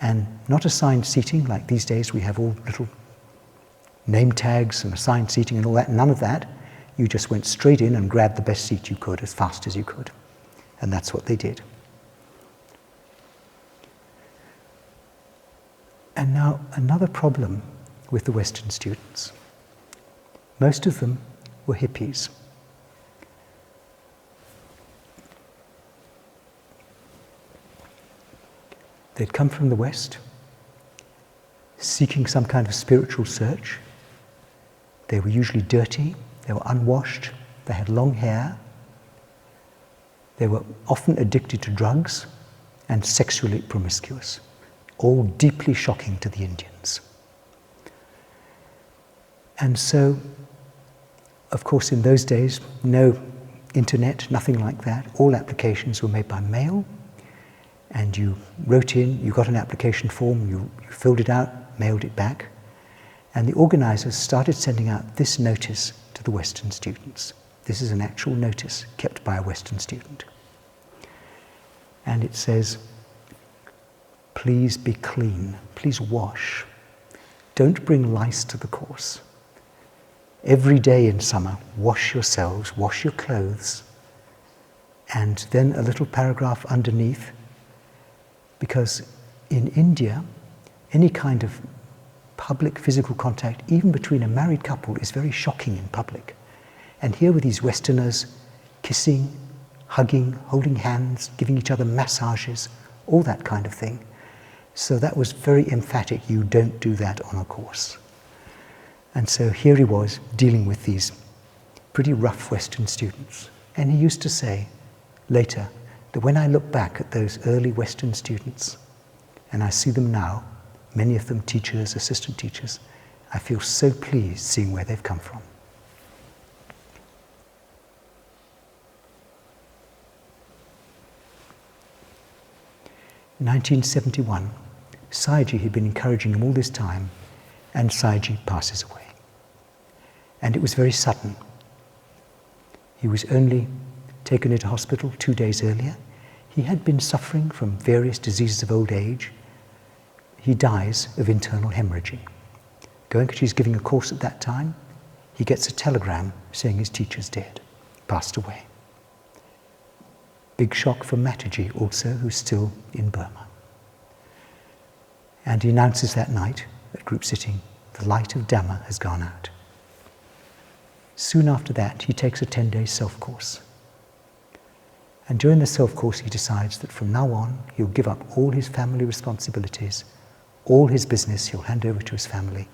and not assigned seating like these days. We have all little name tags and assigned seating and all that. None of that. You just went straight in and grabbed the best seat you could as fast as you could. And that's what they did. And now another problem with the Western students. Most of them were hippies. They'd come from the West, seeking some kind of spiritual search. They were usually dirty, they were unwashed, they had long hair, they were often addicted to drugs and sexually promiscuous, all deeply shocking to the Indians. And so, of course, in those days, no internet, nothing like that. All applications were made by mail, and you wrote in, you got an application form, you filled it out, mailed it back, and the organizers started sending out this notice to the Western students. This is an actual notice kept by a Western student. And it says, please be clean, please wash. Don't bring lice to the course. Every day in summer, wash yourselves, wash your clothes. And then a little paragraph underneath, because in India, any kind of public physical contact, even between a married couple, is very shocking in public. And here were these Westerners kissing, hugging, holding hands, giving each other massages, all that kind of thing. So that was very emphatic, you don't do that on a course. And so here he was dealing with these pretty rough Western students. And he used to say later that when I look back at those early Western students, and I see them now, many of them teachers, assistant teachers, I feel so pleased seeing where they've come from. In 1971, Sayagyi had been encouraging him all this time, and Sayagyi passes away. And it was very sudden. He was only taken into hospital 2 days earlier. He had been suffering from various diseases of old age. He dies of internal hemorrhaging. Goenkaji is giving a course at that time. He gets a telegram saying his teacher's dead, passed away. Big shock for Mataji also, who's still in Burma. And he announces that night at group sitting, the light of Dhamma has gone out. Soon after that, he takes a 10-day self-course. And during the self-course, he decides that from now on, he'll give up all his family responsibilities, all his business he'll hand over to his family,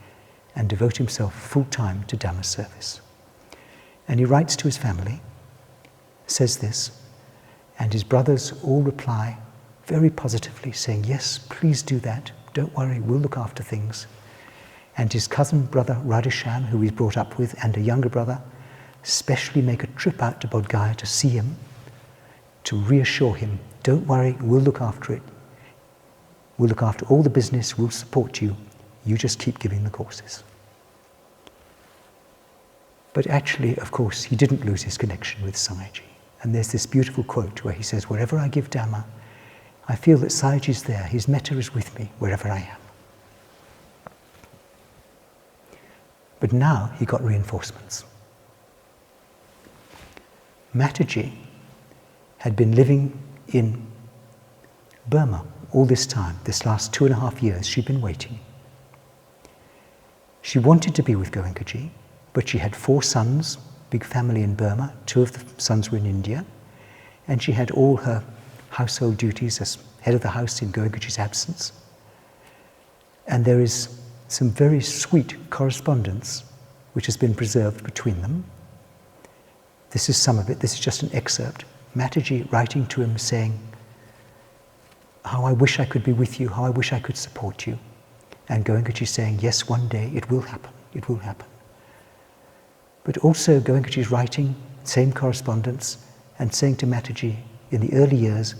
and devote himself full-time to Dhamma service. And he writes to his family, says this, and his brothers all reply very positively, saying, yes, please do that. Don't worry, we'll look after things. And his cousin brother Radhesham, who he's brought up with, and a younger brother, specially make a trip out to Bodh Gaya to see him, to reassure him, don't worry, we'll look after it. We'll look after all the business, we'll support you. You just keep giving the courses. But actually, of course, he didn't lose his connection with Sayagyi. And there's this beautiful quote where he says, wherever I give Dhamma, I feel that Sayagyi is there, his metta is with me wherever I am. But now he got reinforcements. Mataji had been living in Burma all this time, this last 2.5 years, she'd been waiting. She wanted to be with Goenkaji, but she had 4 sons, big family in Burma, 2 of the sons were in India, and she had all her household duties as head of the house in Goenkaji's absence. And there is some very sweet correspondence which has been preserved between them. This is some of it, this is just an excerpt. Mataji writing to him saying, how I wish I could be with you, how I wish I could support you. And Goenkaji saying, yes, one day it will happen, it will happen. But also Goenkaji's writing, same correspondence, and saying to Mataji in the early years,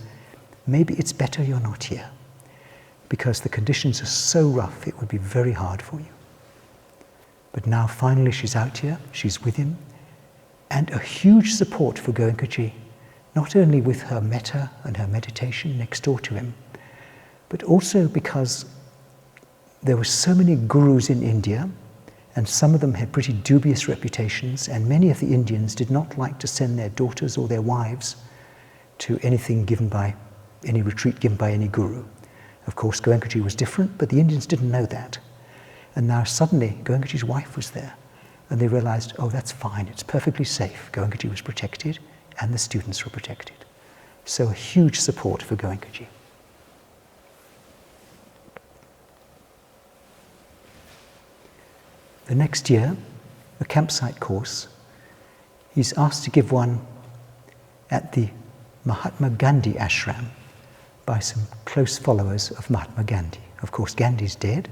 maybe it's better you're not here, because the conditions are so rough, it would be very hard for you. But now finally she's out here, she's with him, and a huge support for Goenkaji, not only with her metta and her meditation next door to him, but also because there were so many gurus in India, and some of them had pretty dubious reputations, and many of the Indians did not like to send their daughters or their wives to anything given by, any retreat given by any guru. Of course, Goenkaji was different, but the Indians didn't know that. And now suddenly, Goenkaji's wife was there, and they realized, oh, that's fine, it's perfectly safe. Goenkaji was protected, and the students were protected. So a huge support for Goenkaji. The next year, a campsite course, he's asked to give one at the Mahatma Gandhi ashram by some close followers of Mahatma Gandhi. Of course, Gandhi's dead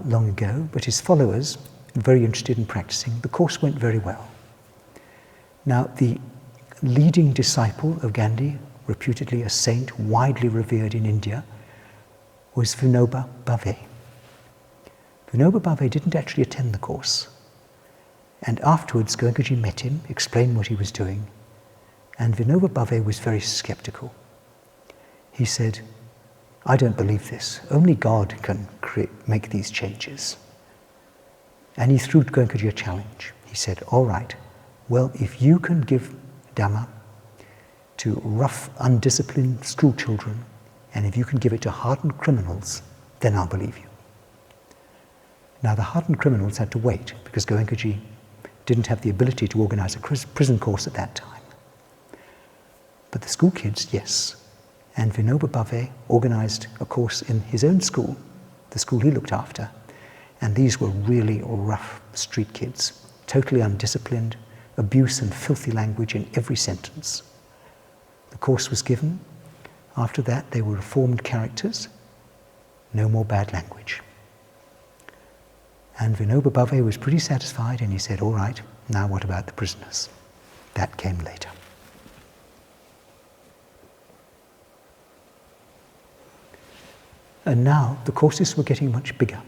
long ago, but his followers, very interested in practicing, the course went very well. Now, the leading disciple of Gandhi, reputedly a saint, widely revered in India, was Vinoba Bhave. Vinoba Bhave didn't actually attend the course. And afterwards, Goenkaji met him, explained what he was doing, and Vinoba Bhave was very skeptical. He said, I don't believe this. Only God can make these changes. And he threw Goenkaji a challenge. He said, all right, well, if you can give Dhamma to rough, undisciplined school children, and if you can give it to hardened criminals, then I'll believe you. Now, the hardened criminals had to wait because Goenkaji didn't have the ability to organize a prison course at that time. But the school kids, yes. And Vinoba Bhave organized a course in his own school, the school he looked after. And these were really rough street kids, totally undisciplined, abuse and filthy language in every sentence. The course was given. After that, they were reformed characters, no more bad language. And Vinoba Bhave was pretty satisfied, and he said, all right, now what about the prisoners? That came later. And now the courses were getting much bigger.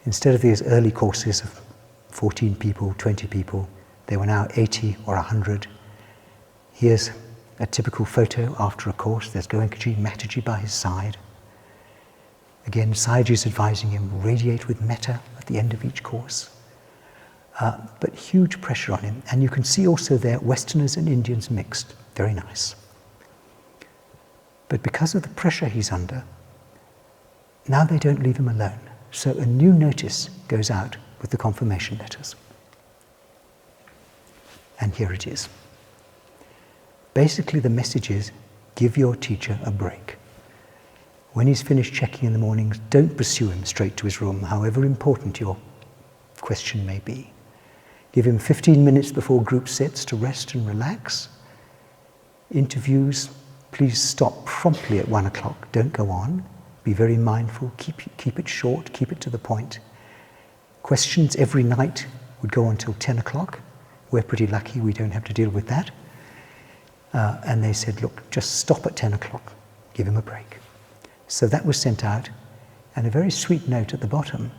Instead of these early courses of 14 people, 20 people, they were now 80 or 100. Here's a typical photo after a course. There's Goenkaji, Mataji by his side. Again, Sayagyi's advising him, radiate with metta at the end of each course. But huge pressure on him. And you can see also there, Westerners and Indians mixed. Very nice. But because of the pressure he's under, now they don't leave him alone. So a new notice goes out with the confirmation letters. And here it is. Basically, the message is, give your teacher a break. When he's finished checking in the mornings, don't pursue him straight to his room, however important your question may be. Give him 15 minutes before group sits to rest and relax. Interviews, please stop promptly at 1 o'clock. Don't go on. Be very mindful. Keep it short. Keep it to the point. Questions every night would go until 10 o'clock. We're pretty lucky we don't have to deal with that. And they said, look, just stop at 10 o'clock. Give him a break. So that was sent out, and a very sweet note at the bottom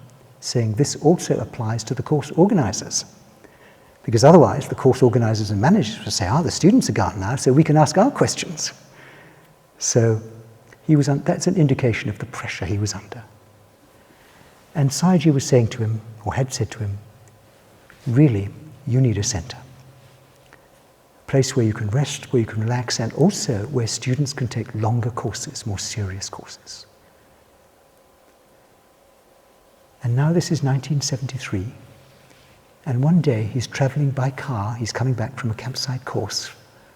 saying this also applies to the course organizers. Because otherwise the course organizers and managers would say, the students are gone now, so we can ask our questions. So he was that's an indication of the pressure he was under. And Sayagyi was saying to him, or had said to him, really, you need a center. A place where you can rest, where you can relax, and also where students can take longer courses, more serious courses. And now this is 1973, and one day he's traveling by car, he's coming back from a campsite course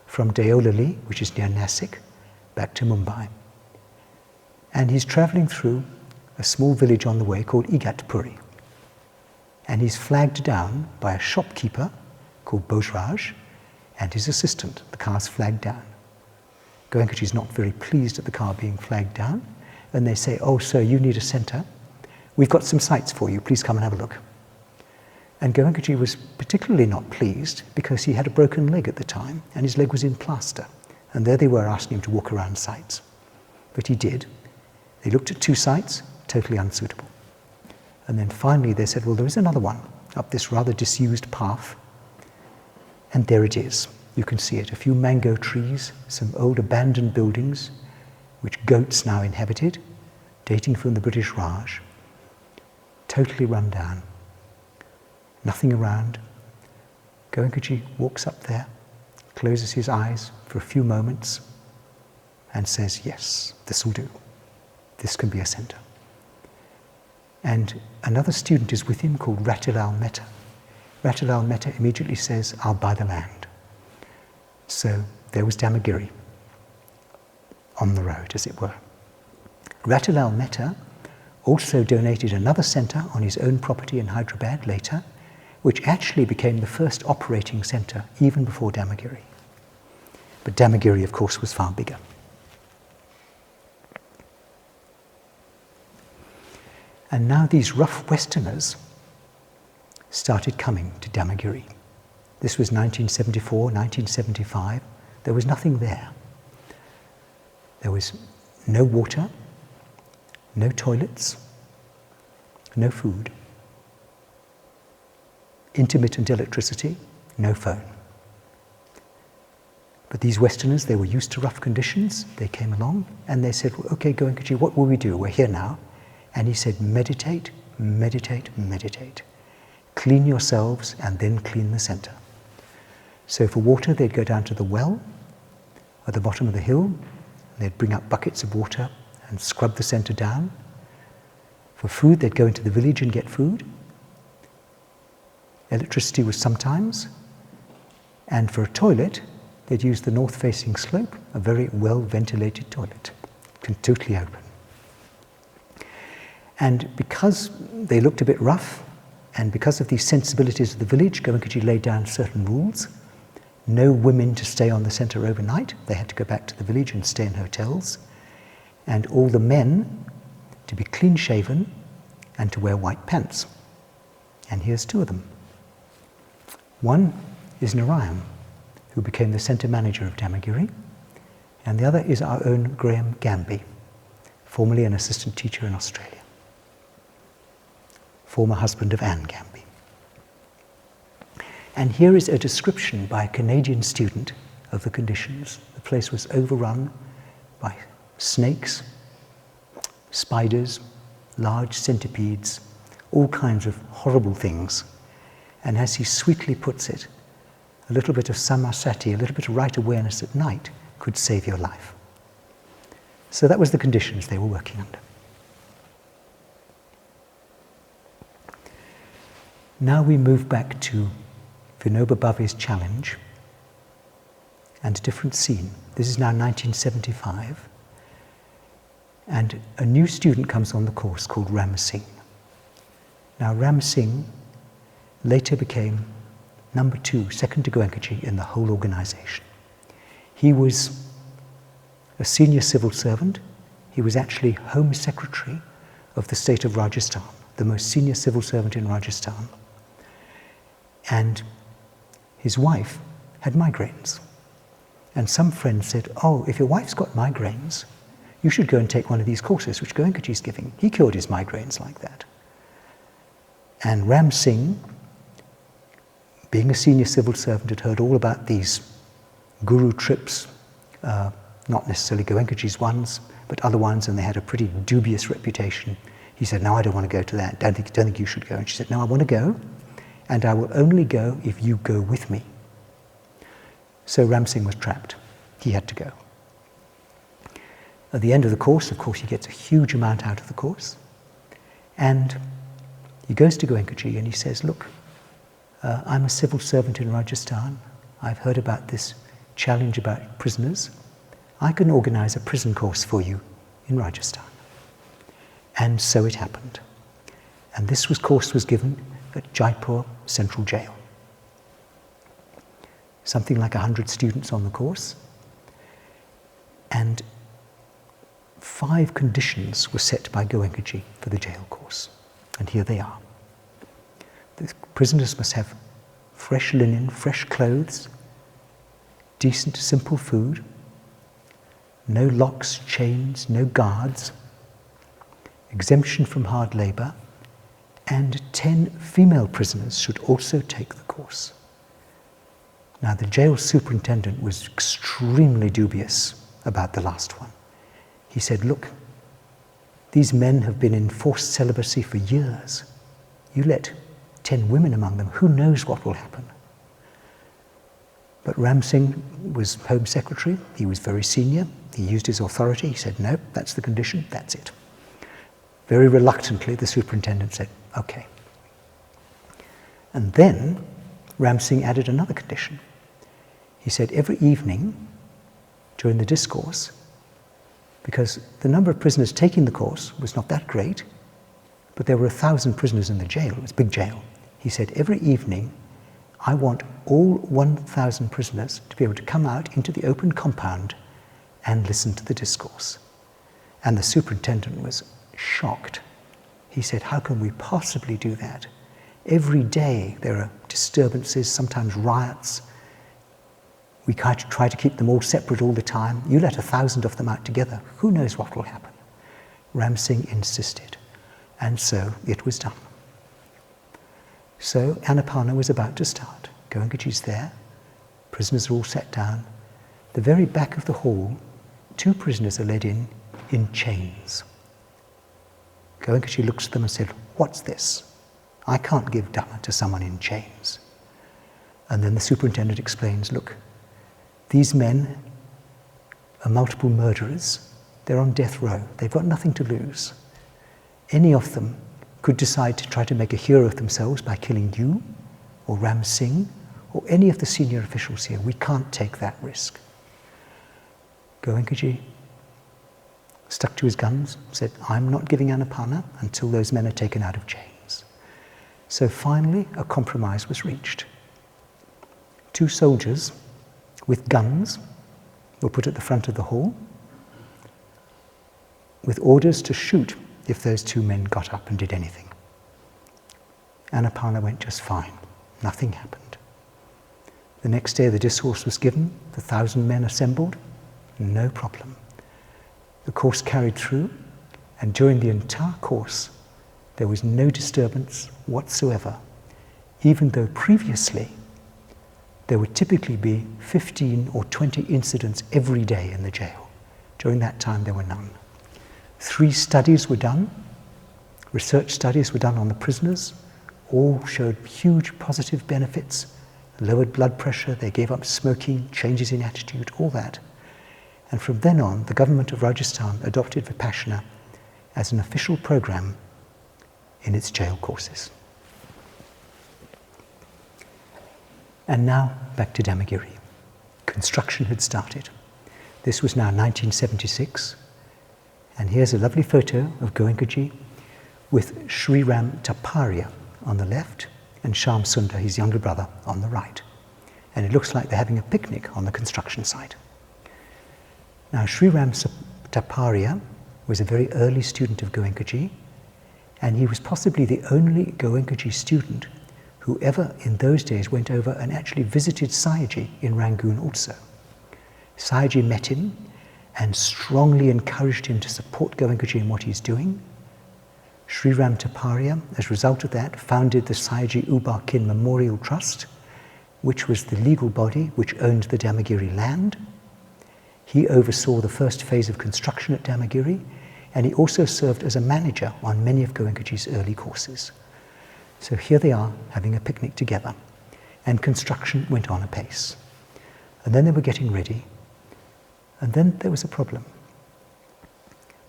from Deolali, which is near Nasik, back to Mumbai. And he's traveling through a small village on the way called Igatpuri. And he's flagged down by a shopkeeper called Bojraj and his assistant. The car's flagged down. Goenkaji's not very pleased at the car being flagged down, and they say, oh, sir, you need a center. We've got some sites for you. Please come and have a look. And Goenkaji was particularly not pleased because he had a broken leg at the time, and his leg was in plaster. And there they were asking him to walk around sites. But he did. They looked at 2 sites, totally unsuitable. And then finally they said, well, there is another one up this rather disused path. And there it is. You can see it. A few mango trees, some old abandoned buildings, which goats now inhabited, dating from the British Raj. Totally run down. Nothing around. Goenkaji walks up there, closes his eyes for a few moments, and says, yes, this will do. This can be a center. And another student is with him called Ratilal Mehta. Ratilal Mehta immediately says, I'll buy the land. So there was Damagiri on the road, as it were. Ratilal Mehta also donated another center on his own property in Hyderabad later, which actually became the first operating center even before Damagiri. But Damagiri, of course, was far bigger. And now these rough Westerners started coming to Damagiri. This was 1974, 1975. There was nothing there. There was no water, no toilets, no food, intermittent electricity, no phone. But these Westerners, they were used to rough conditions. They came along and they said, okay, Goenkaji, what will we do? We're here now. And he said, meditate, meditate, meditate. Clean yourselves and then clean the center. So for water, they'd go down to the well at the bottom of the hill. They'd bring up buckets of water and scrub the center down. For food, they'd go into the village and get food. Electricity was sometimes. And for a toilet, they'd use the north-facing slope, a very well-ventilated toilet, totally open. And because they looked a bit rough, and because of these sensibilities of the village, Goenkaji laid down certain rules. No women to stay on the center overnight. They had to go back to the village and stay in hotels. And all the men to be clean-shaven and to wear white pants. And here's two of them. One is Narayan, who became the center manager of Damagiri, and the other is our own Graham Gamby, formerly an assistant teacher in Australia, former husband of Anne Gamby. And here is a description by a Canadian student of the conditions. The place was overrun by snakes, spiders, large centipedes, all kinds of horrible things. And as he sweetly puts it, a little bit of samasati, a little bit of right awareness at night could save your life. So that was the conditions they were working under. Now we move back to Vinoba Bhave's challenge and a different scene. This is now 1975. And a new student comes on the course called Ram Singh. Now Ram Singh later became number 2, second to Goenkaji in the whole organization. He was a senior civil servant. He was actually Home Secretary of the state of Rajasthan, the most senior civil servant in Rajasthan. And his wife had migraines. And some friends said, oh, if your wife's got migraines, you should go and take one of these courses which Goenkaji's giving. He cured his migraines like that. And Ram Singh, being a senior civil servant, had heard all about these guru trips, not necessarily Goenkaji's ones, but other ones, and they had a pretty dubious reputation. He said, no, I don't want to go to that. Don't think you should go. And she said, no, I want to go, and I will only go if you go with me. So Ram Singh was trapped. He had to go. At the end of the course, of course, he gets a huge amount out of the course. And he goes to Goenkaji and he says, look, I'm a civil servant in Rajasthan. I've heard about this challenge about prisoners. I can organize a prison course for you in Rajasthan. And so it happened. And this course was given at Jaipur Central Jail. Something like 100 students on the course. And 5 conditions were set by Goenkaji for the jail course. And here they are. The prisoners must have fresh linen, fresh clothes, decent, simple food, no locks, chains, no guards, exemption from hard labor, and 10 female prisoners should also take the course. Now, the jail superintendent was extremely dubious about the last one. He said, look, these men have been in forced celibacy for years. You let 10 women among them, who knows what will happen? But Ram Singh was Home Secretary. He was very senior. He used his authority. He said, no, that's the condition, that's it. Very reluctantly, the superintendent said, okay. And then Ram Singh added another condition. He said every evening during the discourse, because the number of prisoners taking the course was not that great, but there were 1,000 prisoners in the jail. It was a big jail. He said every evening, I want all 1,000 prisoners to be able to come out into the open compound and listen to the discourse. And the superintendent was shocked. He said, how can we possibly do that? Every day there are disturbances, sometimes riots. We try to keep them all separate all the time. You let 1,000 of them out together. Who knows what will happen? Ram Singh insisted. And so it was done. So Anaparna was about to start. Goenkaji's there. Prisoners are all sat down. The very back of the hall, 2 prisoners are led in chains. Goenkaji looks at them and said, what's this? I can't give Dhamma to someone in chains. And then the superintendent explains, look, these men are multiple murderers. They're on death row. They've got nothing to lose. Any of them could decide to try to make a hero of themselves by killing you or Ram Singh or any of the senior officials here. We can't take that risk. Goenkaji stuck to his guns, said, I'm not giving Anaparna until those men are taken out of chains. So finally, a compromise was reached. 2 soldiers with guns were put at the front of the hall with orders to shoot if those 2 men got up and did anything. Anaparna went just fine. Nothing happened. The next day the discourse was given, the 1,000 men assembled, no problem. The course carried through, and during the entire course there was no disturbance whatsoever, even though previously there would typically be 15 or 20 incidents every day in the jail. During that time there were none. 3 studies were done, research studies were done on the prisoners, all showed huge positive benefits, lowered blood pressure, they gave up smoking, changes in attitude, all that. And from then on, the government of Rajasthan adopted Vipassana as an official program in its jail courses. And now, back to Dhammagiri. Construction had started. This was now 1976, and here's a lovely photo of Goenkaji with Sri Ram Taparia on the left and Shyam Sundar, his younger brother, on the right. And it looks like they're having a picnic on the construction site. Now, Sri Ram Taparia was a very early student of Goenkaji, and he was possibly the only Goenkaji student who ever in those days went over and actually visited Sayagyi in Rangoon also. Sayagyi met him and strongly encouraged him to support Goenkaji in what he's doing. Sri Ram Taparia, as a result of that, founded the Sayagyi Uba Khin Memorial Trust, which was the legal body which owned the Dhammagiri land. He oversaw the first phase of construction at Dhammagiri, and he also served as a manager on many of Goenkaji's early courses. So here they are having a picnic together, and construction went on apace. And then they were getting ready, and then there was a problem.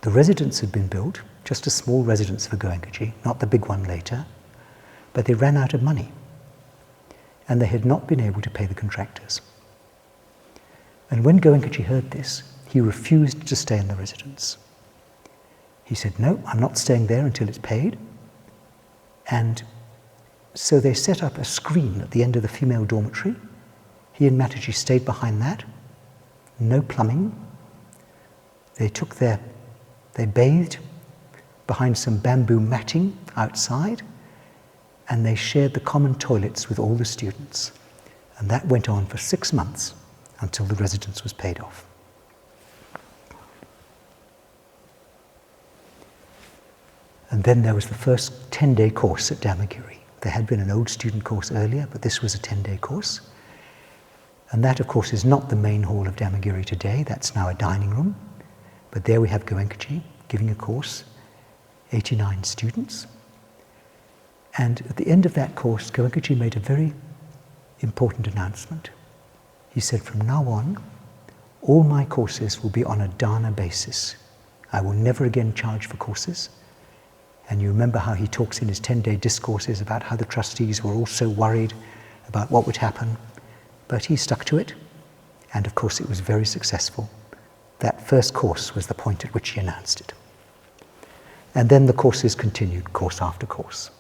The residence had been built, just a small residence for Goenkaji, not the big one later, but they ran out of money, and they had not been able to pay the contractors. And when Goenkaji heard this, he refused to stay in the residence. He said, no, I'm not staying there until it's paid. And so they set up a screen at the end of the female dormitory. He and Mataji stayed behind that. No plumbing. They bathed behind some bamboo matting outside, and they shared the common toilets with all the students. And that went on for 6 months until the residence was paid off. And then there was the first 10-day course at Dhammagiri. There had been an old student course earlier, but this was a 10-day course. And that, of course, is not the main hall of Dhammagiri today. That's now a dining room. But there we have Goenkaji giving a course, 89 students. And at the end of that course, Goenkaji made a very important announcement. He said, from now on, all my courses will be on a dana basis. I will never again charge for courses. And you remember how he talks in his 10-day discourses about how the trustees were all so worried about what would happen. But he stuck to it, and of course it was very successful. That first course was the point at which he announced it. And then the courses continued, course after course.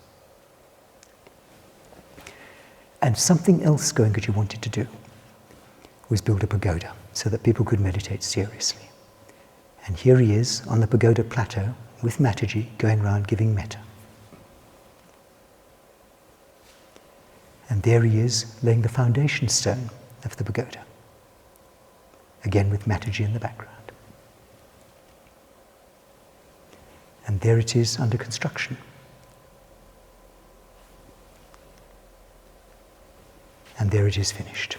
And something else Goenkaji wanted to do was build a pagoda so that people could meditate seriously. And here he is on the pagoda plateau with Mataji going around giving metta. And there he is laying the foundation stone of the pagoda, again with Mataji in the background. And there it is under construction. And there it is finished.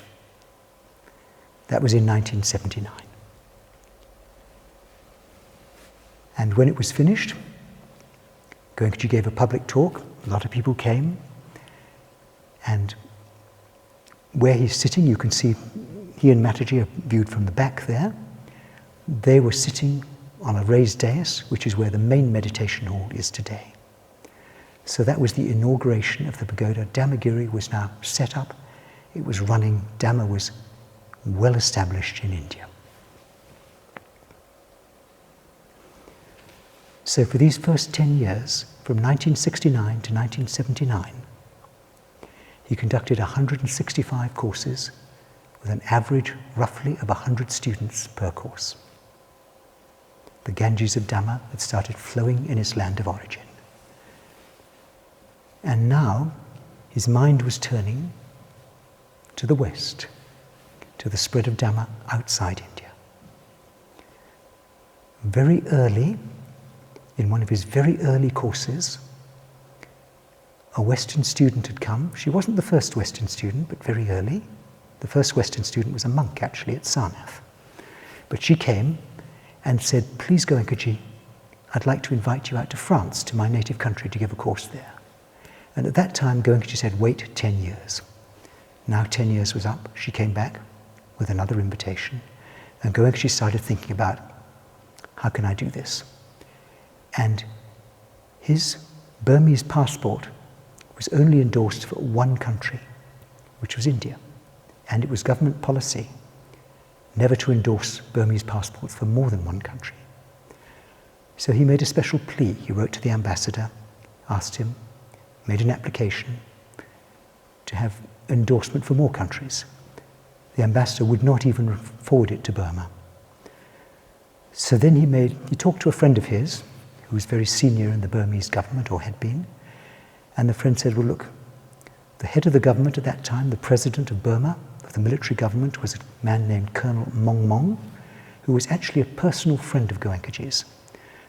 That was in 1979. And when it was finished, Goenkaji gave a public talk. A lot of people came. And where he's sitting, you can see he and Mataji are viewed from the back there. They were sitting on a raised dais, which is where the main meditation hall is today. So that was the inauguration of the pagoda. Dhammagiri was now set up. It was running. Dhamma was well established in India. So for these first 10 years, from 1969 to 1979, he conducted 165 courses with an average roughly of 100 students per course. The Ganges of Dhamma had started flowing in its land of origin. And now his mind was turning to the West, to the spread of Dhamma outside India. Very early, in one of his very early courses, a Western student had come. She wasn't the first Western student, but very early. The first Western student was a monk, actually, at Sarnath. But she came and said, please, Goenkaji, I'd like to invite you out to France, to my native country, to give a course there. And at that time, Goenkaji said, wait 10 years. Now 10 years was up. She came back with another invitation. And Goenkaji started thinking about, how can I do this? And his Burmese passport was only endorsed for one country, which was India. And it was government policy never to endorse Burmese passports for more than one country. So he made a special plea. He wrote to the ambassador, asked him, made an application to have endorsement for more countries. The ambassador would not even forward it to Burma. So then he talked to a friend of his, who was very senior in the Burmese government, or had been, and the friend said, well, look, the head of the government at that time, the president of Burma, of the military government, was a man named Colonel Mong Mong, who was actually a personal friend of Goenkaji's.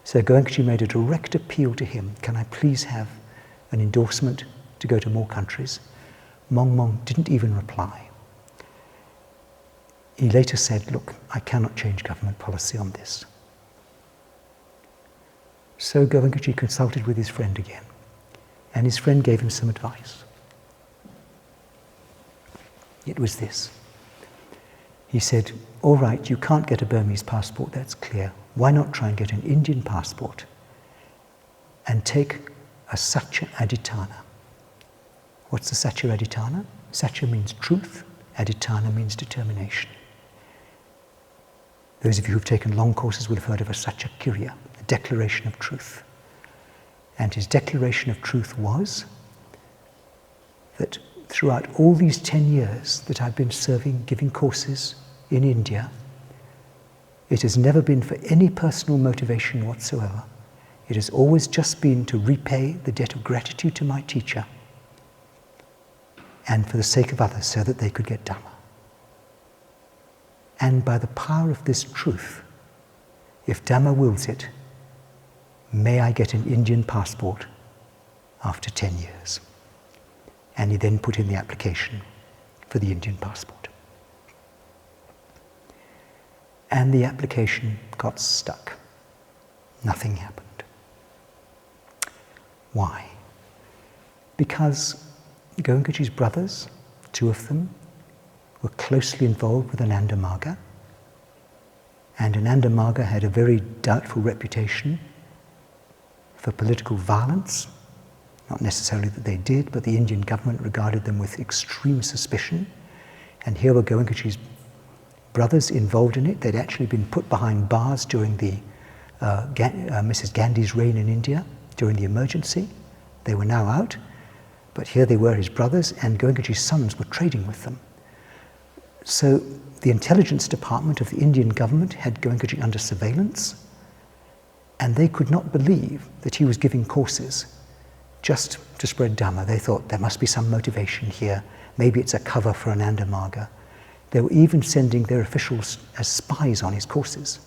So Goenkaji made a direct appeal to him, can I please have an endorsement to go to more countries? Mong Mong didn't even reply. He later said, look, I cannot change government policy on this. So Goenkaji consulted with his friend again, and his friend gave him some advice. It was this. He said, all right, you can't get a Burmese passport, that's clear. Why not try and get an Indian passport and take a Satya Adhitthana? What's the Satya Adhitthana? Satya means truth, Adhitthana means determination. Those of you who've taken long courses will have heard of a Satya Kirya, a declaration of truth. And his declaration of truth was that throughout all these 10 years that I've been serving, giving courses in India, it has never been for any personal motivation whatsoever. It has always just been to repay the debt of gratitude to my teacher and for the sake of others so that they could get Dhamma. And by the power of this truth, if Dhamma wills it, may I get an Indian passport after 10 years? And he then put in the application for the Indian passport. And the application got stuck. Nothing happened. Why? Because Goenkaji's brothers, 2 of them, were closely involved with Ananda Marga, and Ananda Marga had a very doubtful reputation for political violence. Not necessarily that they did, but the Indian government regarded them with extreme suspicion. And here were Goenkaji's brothers involved in it. They'd actually been put behind bars during the Mrs. Gandhi's reign in India, during the emergency. They were now out, but here they were, his brothers, and Goenkaji's sons were trading with them. So the intelligence department of the Indian government had Goenkaji under surveillance, and they could not believe that he was giving courses just to spread Dhamma. They thought there must be some motivation here. Maybe it's a cover for Ananda Marga. They were even sending their officials as spies on his courses.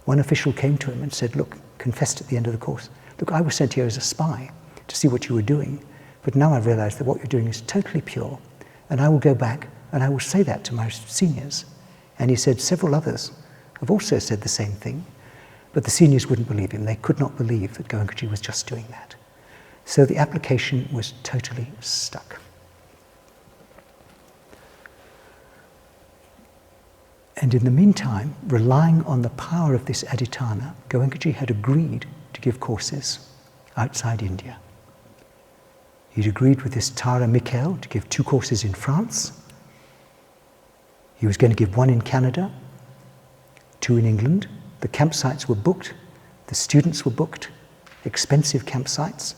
One official came to him and said, look, confessed at the end of the course, look, I was sent here as a spy to see what you were doing, but now I've realized that what you're doing is totally pure, and I will go back and I will say that to my seniors. And he said several others have also said the same thing, but the seniors wouldn't believe him. They could not believe that Goenkaji was just doing that. So the application was totally stuck. And in the meantime, relying on the power of this Adhitthana, Goenkaji had agreed to give courses outside India. He'd agreed with this Tara Mikhail to give 2 courses in France. He was going to give 1 in Canada, 2 in England. The campsites were booked, the students were booked, expensive campsites,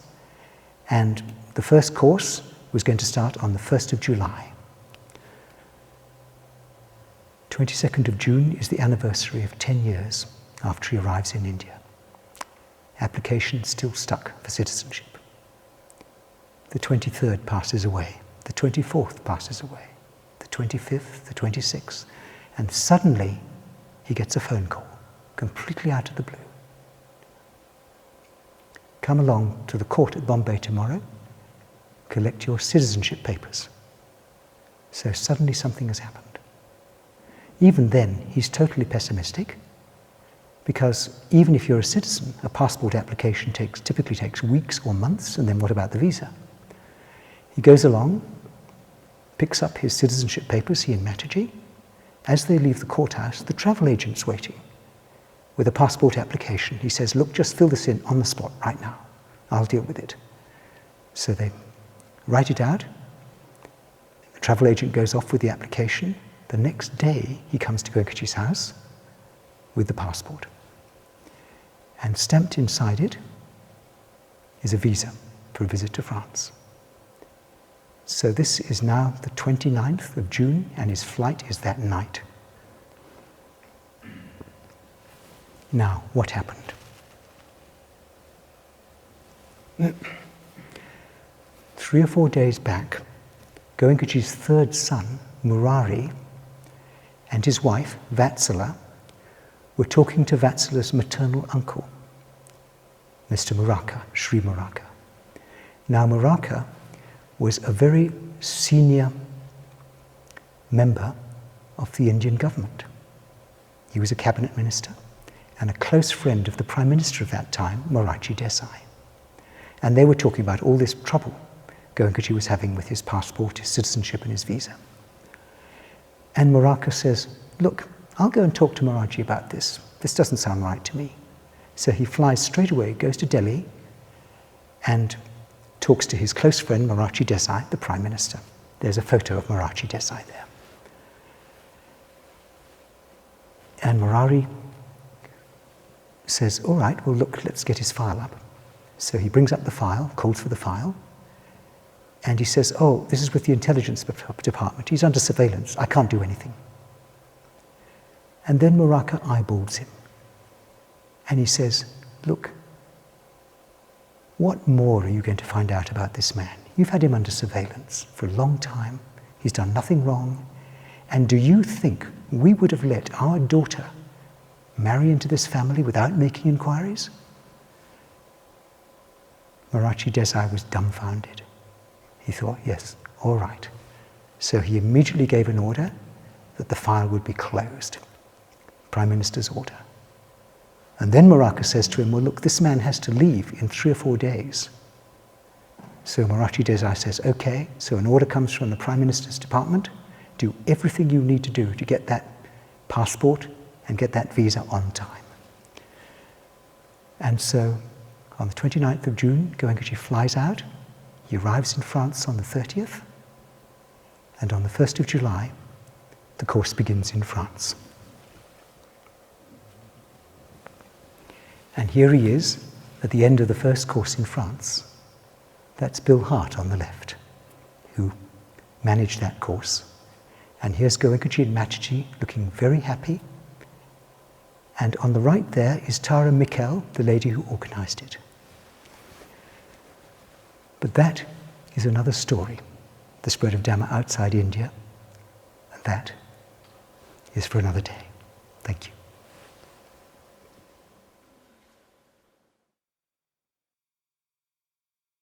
and the first course was going to start on the 1st of July. 22nd of June is the anniversary of 10 years after he arrives in India. Application still stuck for citizenship. The 23rd passes away, the 24th passes away, the 25th, the 26th, and suddenly he gets a phone call, completely out of the blue. Come along to the court at Bombay tomorrow, collect your citizenship papers. So suddenly something has happened. Even then, he's totally pessimistic, because even if you're a citizen, a passport application typically takes weeks or months, and then what about the visa? He goes along, picks up his citizenship papers, he and Mataji. As they leave the courthouse, the travel agent's waiting with a passport application. He says, look, just fill this in on the spot right now. I'll deal with it. So they write it out. The travel agent goes off with the application. The next day, he comes to Goenkaji's house with the passport. And stamped inside it is a visa for a visit to France. So this is now the 29th of June, and his flight is that night. Now, what happened? 3 or 4 days back, Goenkaji's 3rd son, Murari, and his wife, Vatsala, were talking to Vatsala's maternal uncle, Mr. Muraka, Sri Muraka. Now, Muraka was a very senior member of the Indian government. He was a cabinet minister and a close friend of the Prime Minister of that time, Morarji Desai. And they were talking about all this trouble Goenkaji was having with his passport, his citizenship, and his visa. And Muraka says, look, I'll go and talk to Morarji about this. This doesn't sound right to me. So he flies straight away, goes to Delhi, and talks to his close friend, Morarji Desai, the Prime Minister. There's a photo of Morarji Desai there. And Murari says, all right, well, look, let's get his file up. So he brings up the file, calls for the file, and he says, oh, this is with the intelligence department. He's under surveillance. I can't do anything. And then Muraka eyeballs him. And he says, look, what more are you going to find out about this man? You've had him under surveillance for a long time. He's done nothing wrong. And do you think we would have let our daughter marry into this family without making inquiries? Maharaji Desai was dumbfounded. He thought, yes, all right. So he immediately gave an order that the file would be closed. Prime Minister's order. And then Moraka says to him, well, look, this man has to leave in 3 or 4 days. So Maharaji Desai says, okay, so an order comes from the Prime Minister's department, do everything you need to do to get that passport and get that visa on time. And so on the 29th of June, Goenkaji flies out. He arrives in France on the 30th. And on the 1st of July, the course begins in France. And here he is at the end of the first course in France. That's Bill Hart on the left, who managed that course. And here's Goenkaji and Mataji looking very happy. And on the right there is Tara Mikkel, the lady who organized it. But that is another story, the spread of Dhamma outside India. And that is for another day. Thank you.